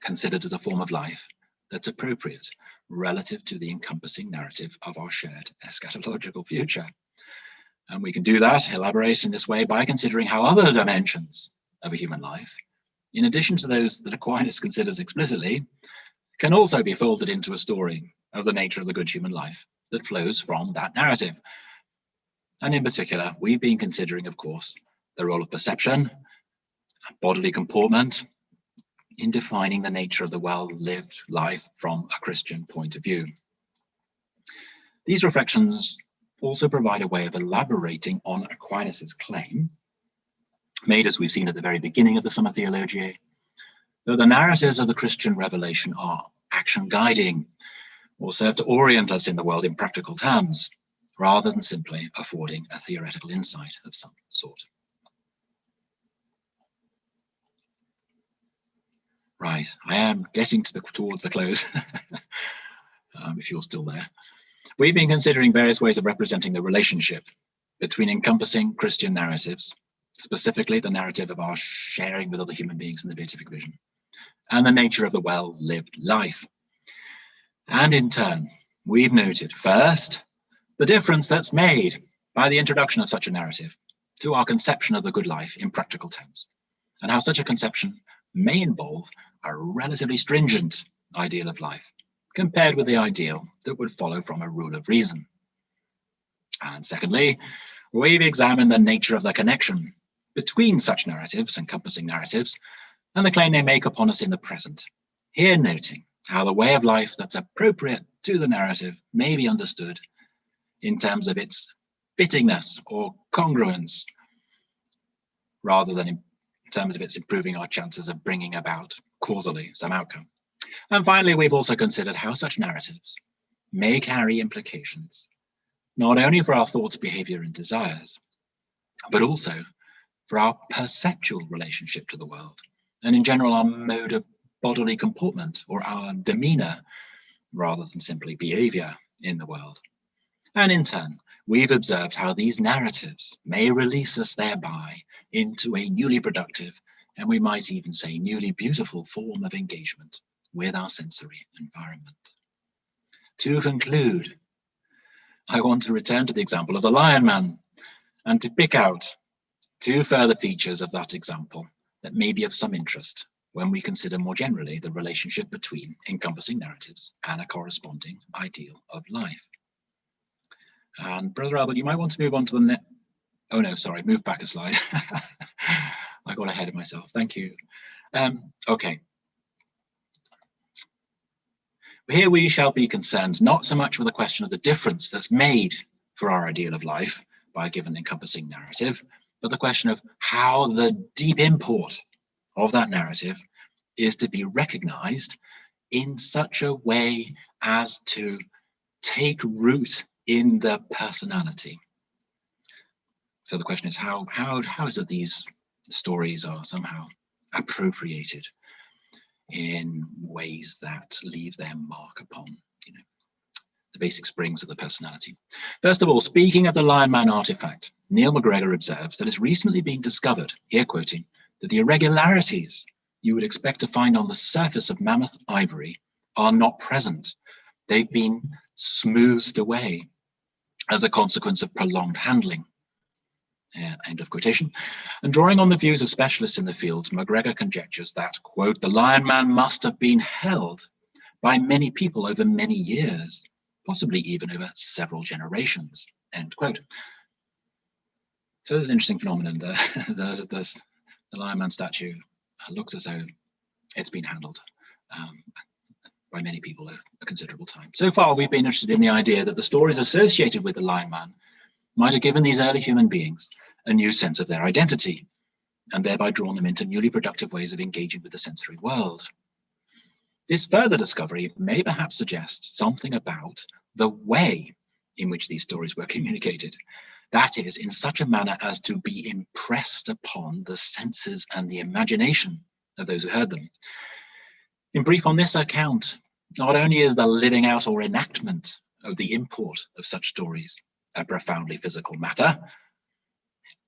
considered as a form of life that's appropriate relative to the encompassing narrative of our shared eschatological future. And we can do that, elaborate in this way, by considering how other dimensions of a human life, in addition to those that Aquinas considers explicitly, can also be folded into a story of the nature of the good human life that flows from that narrative. And in particular, we've been considering, of course, the role of perception, bodily comportment, in defining the nature of the well-lived life from a Christian point of view. These reflections also provide a way of elaborating on Aquinas' claim, made as we've seen at the very beginning of the Summa Theologiae, that the narratives of the Christian revelation are action-guiding or serve to orient us in the world in practical terms, rather than simply affording a theoretical insight of some sort. Right, I am getting towards the close, if you're still there. We've been considering various ways of representing the relationship between encompassing Christian narratives, specifically the narrative of our sharing with other human beings in the beatific vision, and the nature of the well-lived life. And in turn, we've noted, first, the difference that's made by the introduction of such a narrative to our conception of the good life in practical terms, and how such a conception may involve a relatively stringent ideal of life compared with the ideal that would follow from a rule of reason. And secondly, we've examined the nature of the connection between such narratives, encompassing narratives, and the claim they make upon us in the present, here noting how the way of life that's appropriate to the narrative may be understood in terms of its fittingness or congruence, rather than in terms of its improving our chances of bringing about causally some outcome. And finally, we've also considered how such narratives may carry implications, not only for our thoughts, behavior, and desires, but also for our perceptual relationship to the world, and in general, our mode of bodily comportment or our demeanor, rather than simply behavior in the world. And in turn, we've observed how these narratives may release us thereby into a newly productive, and we might even say newly beautiful form of engagement with our sensory environment. To conclude, I want to return to the example of the Lion Man and to pick out two further features of that example that may be of some interest when we consider more generally the relationship between encompassing narratives and a corresponding ideal of life. And Brother Albert, you might want to move on to the next. Oh no, sorry, move back a slide. I got ahead of myself. Thank you. Okay. Here we shall be concerned not so much with the question of the difference that's made for our ideal of life by a given encompassing narrative, but the question of how the deep import of that narrative is to be recognized in such a way as to take root in the personality. So the question is how is it these stories are somehow appropriated in ways that leave their mark upon, the basic springs of the personality. First of all, speaking of the Lion Man artifact, Neil MacGregor observes that it's recently been discovered, here quoting, that the irregularities you would expect to find on the surface of mammoth ivory are not present. They've been smoothed away as a consequence of prolonged handling. End of quotation. And drawing on the views of specialists in the field, MacGregor conjectures that, quote, the Lion Man must have been held by many people over many years, possibly even over several generations, end quote. So there's an interesting phenomenon there. The Lion Man statue looks as though it's been handled by many people over a considerable time. So far, we've been interested in the idea that the stories associated with the Lion Man might have given these early human beings a new sense of their identity, and thereby drawn them into newly productive ways of engaging with the sensory world. This further discovery may perhaps suggest something about the way in which these stories were communicated, that is, in such a manner as to be impressed upon the senses and the imagination of those who heard them. In brief, on this account, not only is the living out or enactment of the import of such stories a profoundly physical matter,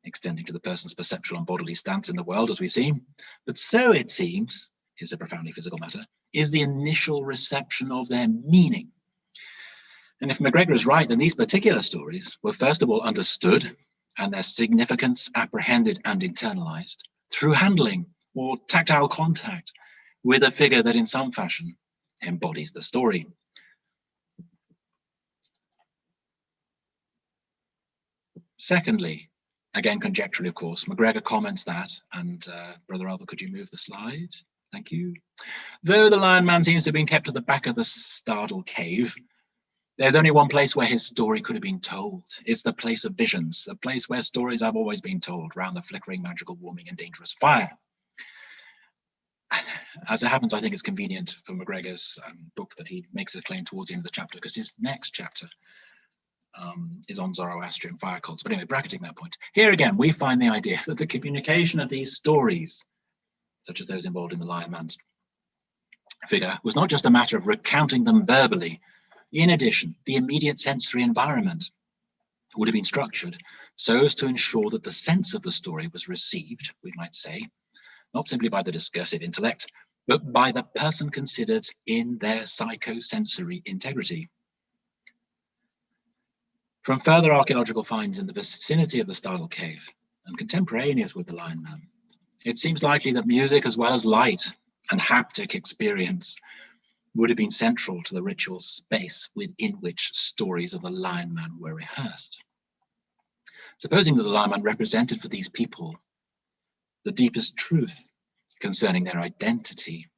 extending to the person's perceptual and bodily stance in the world, as we've seen, but so it seems is a profoundly physical matter, is the initial reception of their meaning. And if MacGregor is right, then these particular stories were first of all understood and their significance apprehended and internalized through handling or tactile contact with a figure that in some fashion embodies the story. Secondly, again conjecturally, of course, MacGregor comments that, and Brother Albert, could you move the slide? Thank you. Though the Lion Man seems to have been kept at the back of the Stardal cave, there's only one place where his story could have been told. It's the place of visions, the place where stories have always been told, round the flickering, magical, warming, and dangerous fire. As it happens, I think it's convenient for MacGregor's book that he makes a claim towards the end of the chapter, because his next chapter is on Zoroastrian fire cults. But anyway, bracketing that point. Here again, we find the idea that the communication of these stories, such as those involved in the Lion Man's figure was not just a matter of recounting them verbally. In addition, the immediate sensory environment would have been structured so as to ensure that the sense of the story was received, we might say, not simply by the discursive intellect, but by the person considered in their psychosensory integrity. From further archaeological finds in the vicinity of the Stardal Cave and contemporaneous with the Lion Man, it seems likely that music as well as light and haptic experience would have been central to the ritual space within which stories of the Lion Man were rehearsed. Supposing that the Lion Man represented for these people the deepest truth concerning their identity,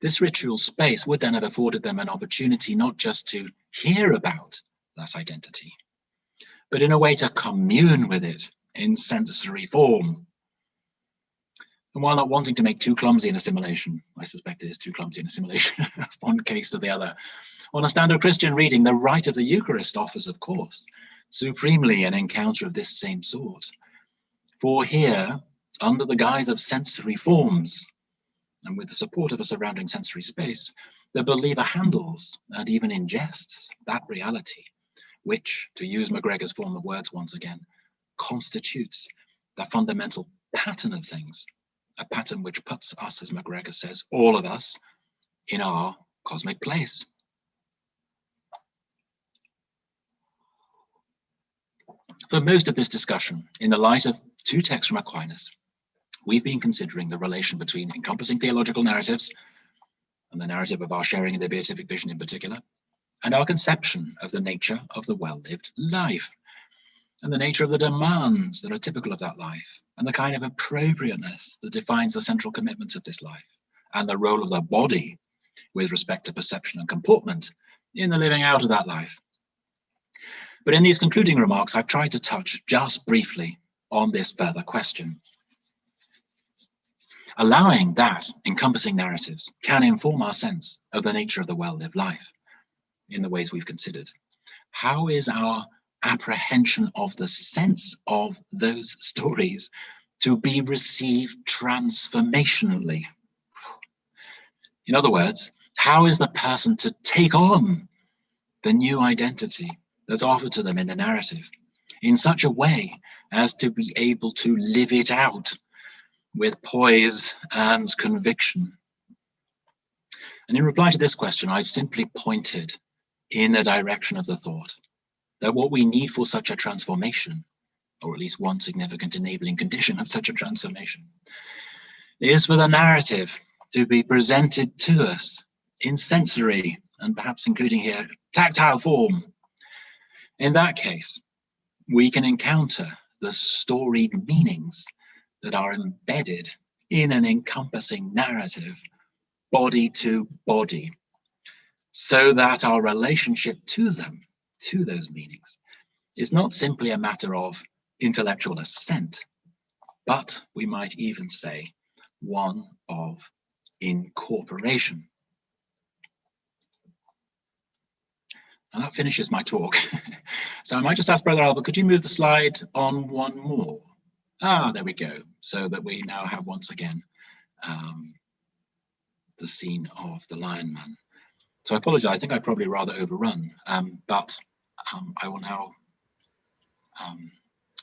this ritual space would then have afforded them an opportunity not just to hear about that identity, but in a way to commune with it in sensory form. And while not wanting to make too clumsy an assimilation, I suspect it is too clumsy an assimilation of one case to the other, on a standard Christian reading, the rite of the Eucharist offers, of course, supremely an encounter of this same sort. For here, under the guise of sensory forms, and with the support of a surrounding sensory space, the believer handles and even ingests that reality, which, to use MacGregor's form of words once again, constitutes the fundamental pattern of things, a pattern which puts us, as MacGregor says, all of us, in our cosmic place. For most of this discussion, in the light of two texts from Aquinas, we've been considering the relation between encompassing theological narratives, and the narrative of our sharing in the beatific vision in particular, and our conception of the nature of the well-lived life, and the nature of the demands that are typical of that life, and the kind of appropriateness that defines the central commitments of this life, and the role of the body with respect to perception and comportment in the living out of that life. But in these concluding remarks, I've tried to touch just briefly on this further question. Allowing that encompassing narratives can inform our sense of the nature of the well-lived life in the ways we've considered. How is our apprehension of the sense of those stories to be received transformationally? In other words, how is the person to take on the new identity that's offered to them in the narrative in such a way as to be able to live it out with poise and conviction? And in reply to this question, I've simply pointed in the direction of the thought that what we need for such a transformation, or at least one significant enabling condition of such a transformation, is for the narrative to be presented to us in sensory, and perhaps including here, tactile form. In that case, we can encounter the storied meanings that are embedded in an encompassing narrative, body to body, so that our relationship to them, to those meanings, is not simply a matter of intellectual assent, but we might even say one of incorporation. And that finishes my talk. So I might just ask Brother Albert, could you move the slide on one more? Ah, there we go. So that we now have once again the scene of the Lion Man. So I apologize, I think I probably rather overrun, but I will now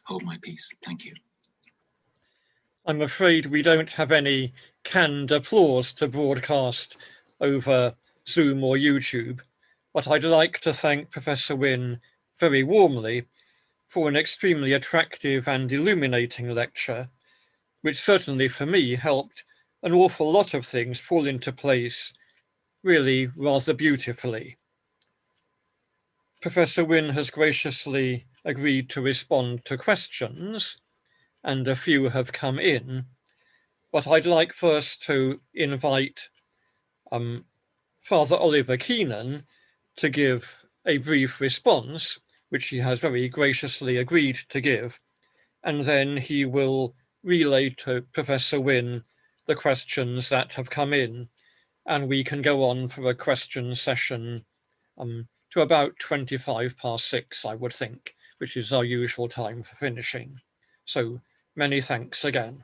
hold my peace. Thank you. I'm afraid we don't have any canned applause to broadcast over Zoom or YouTube, but I'd like to thank Professor Wynn very warmly for an extremely attractive and illuminating lecture, which certainly for me helped an awful lot of things fall into place really rather beautifully. Professor Wynn has graciously agreed to respond to questions, and a few have come in, but I'd like first to invite Father Oliver Keenan to give a brief response, which he has very graciously agreed to give, and then he will relay to Professor Wynn the questions that have come in, and we can go on for a question session to about 6:25, I would think, which is our usual time for finishing. So many thanks again.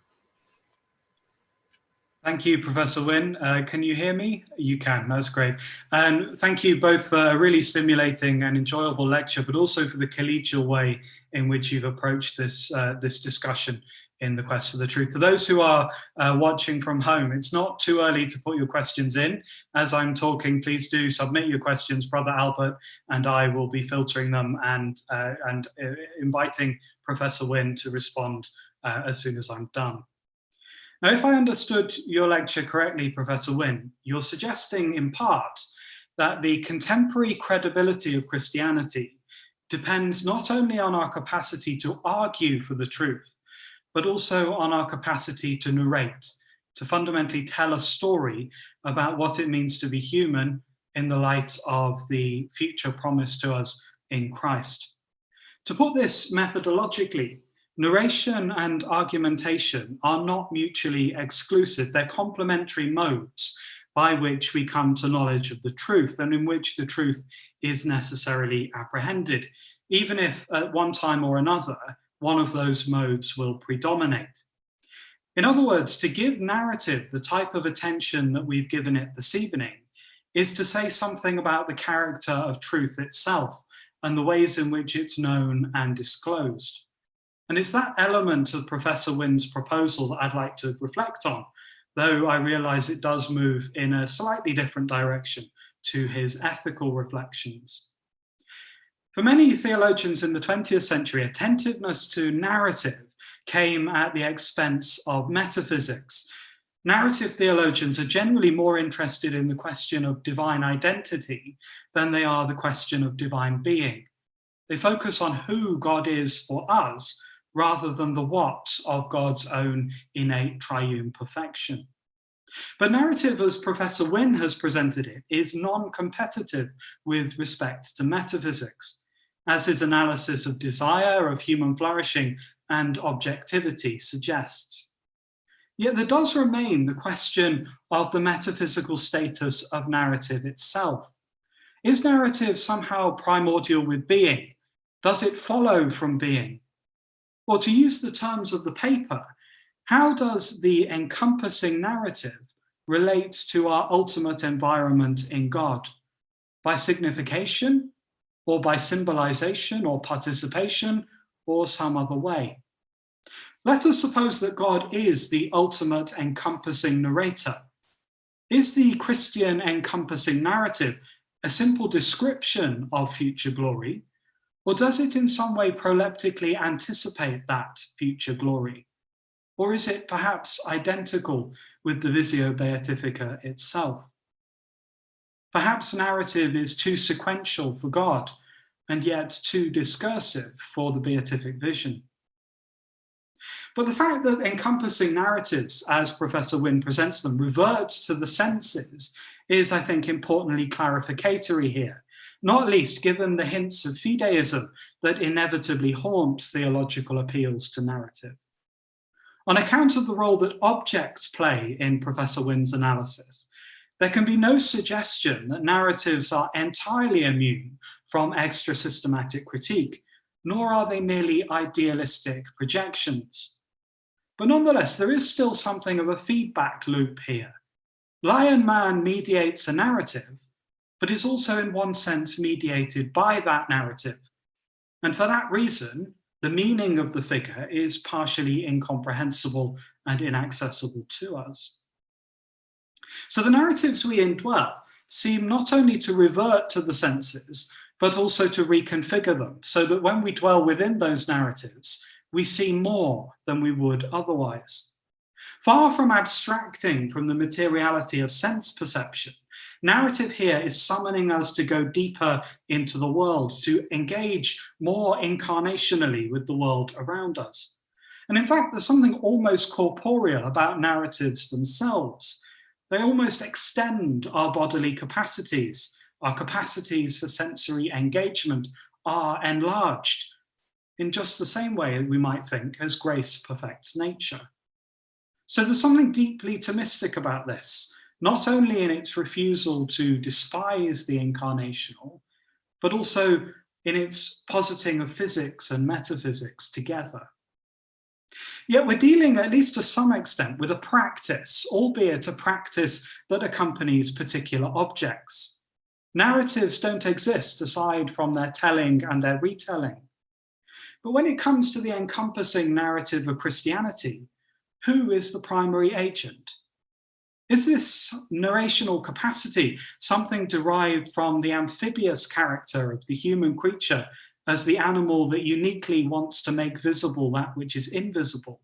Thank you, Professor Wynn. Can you hear me? You can, that's great. And thank you both for a really stimulating and enjoyable lecture, but also for the collegial way in which you've approached this, this discussion in the quest for the truth. To those who are watching from home, it's not too early to put your questions in. As I'm talking, please do submit your questions. Brother Albert and I will be filtering them and inviting Professor Wynn to respond as soon as I'm done. Now, if I understood your lecture correctly, Professor Wynn, you're suggesting in part that the contemporary credibility of Christianity depends not only on our capacity to argue for the truth, but also on our capacity to narrate, to fundamentally tell a story about what it means to be human in the light of the future promised to us in Christ. To put this methodologically, narration and argumentation are not mutually exclusive. They're complementary modes by which we come to knowledge of the truth and in which the truth is necessarily apprehended, even if at one time or another, one of those modes will predominate. In other words, to give narrative the type of attention that we've given it this evening is to say something about the character of truth itself and the ways in which it's known and disclosed. And it's that element of Professor Wynn's proposal that I'd like to reflect on, though I realize it does move in a slightly different direction to his ethical reflections. For many theologians in the 20th century, attentiveness to narrative came at the expense of metaphysics. Narrative theologians are generally more interested in the question of divine identity than they are the question of divine being. They focus on who God is for us rather than the what of God's own innate triune perfection. But narrative, as Professor Wynn has presented it, is non-competitive with respect to metaphysics, as his analysis of desire, of human flourishing, and objectivity suggests. Yet there does remain the question of the metaphysical status of narrative itself. Is narrative somehow primordial with being? Does it follow from being? Or to use the terms of the paper, how does the encompassing narrative relate to our ultimate environment in God? By signification, or by symbolization, or participation, or some other way? Let us suppose that God is the ultimate encompassing narrator. Is the Christian encompassing narrative a simple description of future glory, or does it in some way proleptically anticipate that future glory? Or is it perhaps identical with the Visio Beatifica itself? Perhaps narrative is too sequential for God and yet too discursive for the beatific vision. But the fact that encompassing narratives, as Professor Wynn presents them, revert to the senses is, I think, importantly clarificatory here, not least given the hints of fideism that inevitably haunt theological appeals to narrative. On account of the role that objects play in Professor Wynn's analysis, there can be no suggestion that narratives are entirely immune from extra-systematic critique, nor are they merely idealistic projections. But nonetheless, there is still something of a feedback loop here. Lion Man mediates a narrative, but is also in one sense mediated by that narrative. And for that reason, the meaning of the figure is partially incomprehensible and inaccessible to us. So the narratives we indwell seem not only to revert to the senses, but also to reconfigure them, so that when we dwell within those narratives, we see more than we would otherwise. Far from abstracting from the materiality of sense perception, narrative here is summoning us to go deeper into the world, to engage more incarnationally with the world around us. And in fact, there's something almost corporeal about narratives themselves. They almost extend our bodily capacities. Our capacities for sensory engagement are enlarged in just the same way we might think as grace perfects nature. So there's something deeply Thomistic about this, not only in its refusal to despise the incarnational, but also in its positing of physics and metaphysics together. Yet we're dealing, at least to some extent, with a practice, albeit a practice that accompanies particular objects. Narratives don't exist aside from their telling and their retelling. But when it comes to the encompassing narrative of Christianity, who is the primary agent? Is this narrational capacity something derived from the amphibious character of the human creature as the animal that uniquely wants to make visible that which is invisible?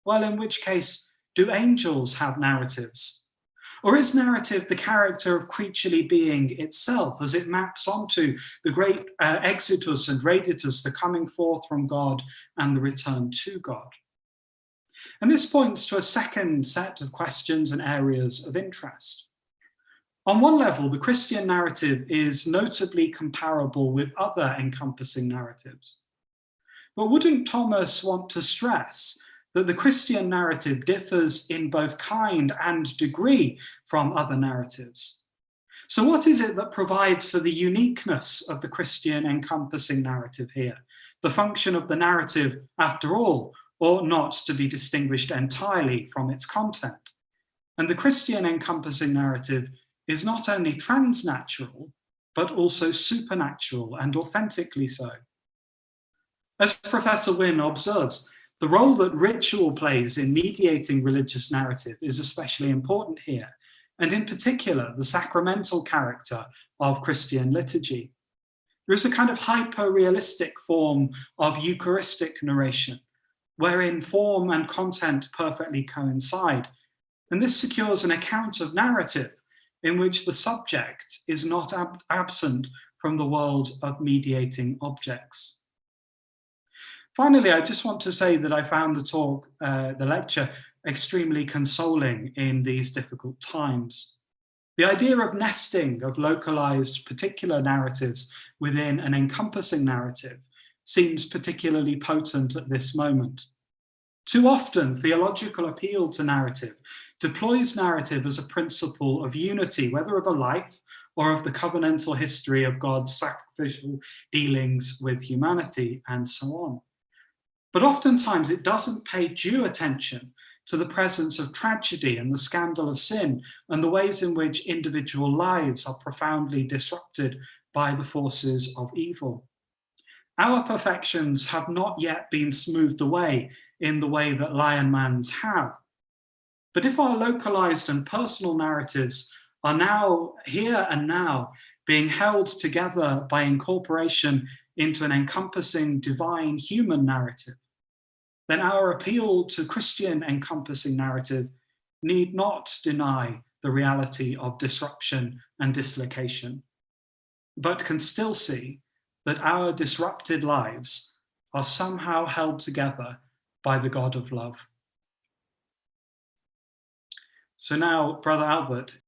Well, in which case, do angels have narratives? Or is narrative the character of creaturely being itself as it maps onto the great exitus and reditus, the coming forth from God and the return to God? And this points to a second set of questions and areas of interest. On one level, the Christian narrative is notably comparable with other encompassing narratives. But wouldn't Thomas want to stress that the Christian narrative differs in both kind and degree from other narratives? So what is it that provides for the uniqueness of the Christian encompassing narrative here? The function of the narrative, after all, ought not to be distinguished entirely from its content. And the Christian encompassing narrative is not only transnatural, but also supernatural and authentically so. As Professor Wynn observes, the role that ritual plays in mediating religious narrative is especially important here, and in particular, the sacramental character of Christian liturgy. There is a kind of hyper-realistic form of Eucharistic narration, wherein form and content perfectly coincide, and this secures an account of narrative in which the subject is not absent from the world of mediating objects. Finally, I just want to say that I found the talk, the lecture, extremely consoling in these difficult times. The idea of nesting of localized particular narratives within an encompassing narrative seems particularly potent at this moment. Too often, theological appeal to narrative deploys narrative as a principle of unity, whether of a life or of the covenantal history of God's sacrificial dealings with humanity, and so on. But oftentimes it doesn't pay due attention to the presence of tragedy and the scandal of sin and the ways in which individual lives are profoundly disrupted by the forces of evil. Our perfections have not yet been smoothed away in the way that Lion Man's have. But if our localized and personal narratives are now, here and now, being held together by incorporation into an encompassing divine human narrative, then our appeal to Christian encompassing narrative need not deny the reality of disruption and dislocation, but can still see that our disrupted lives are somehow held together by the God of love. So now, Brother Albert,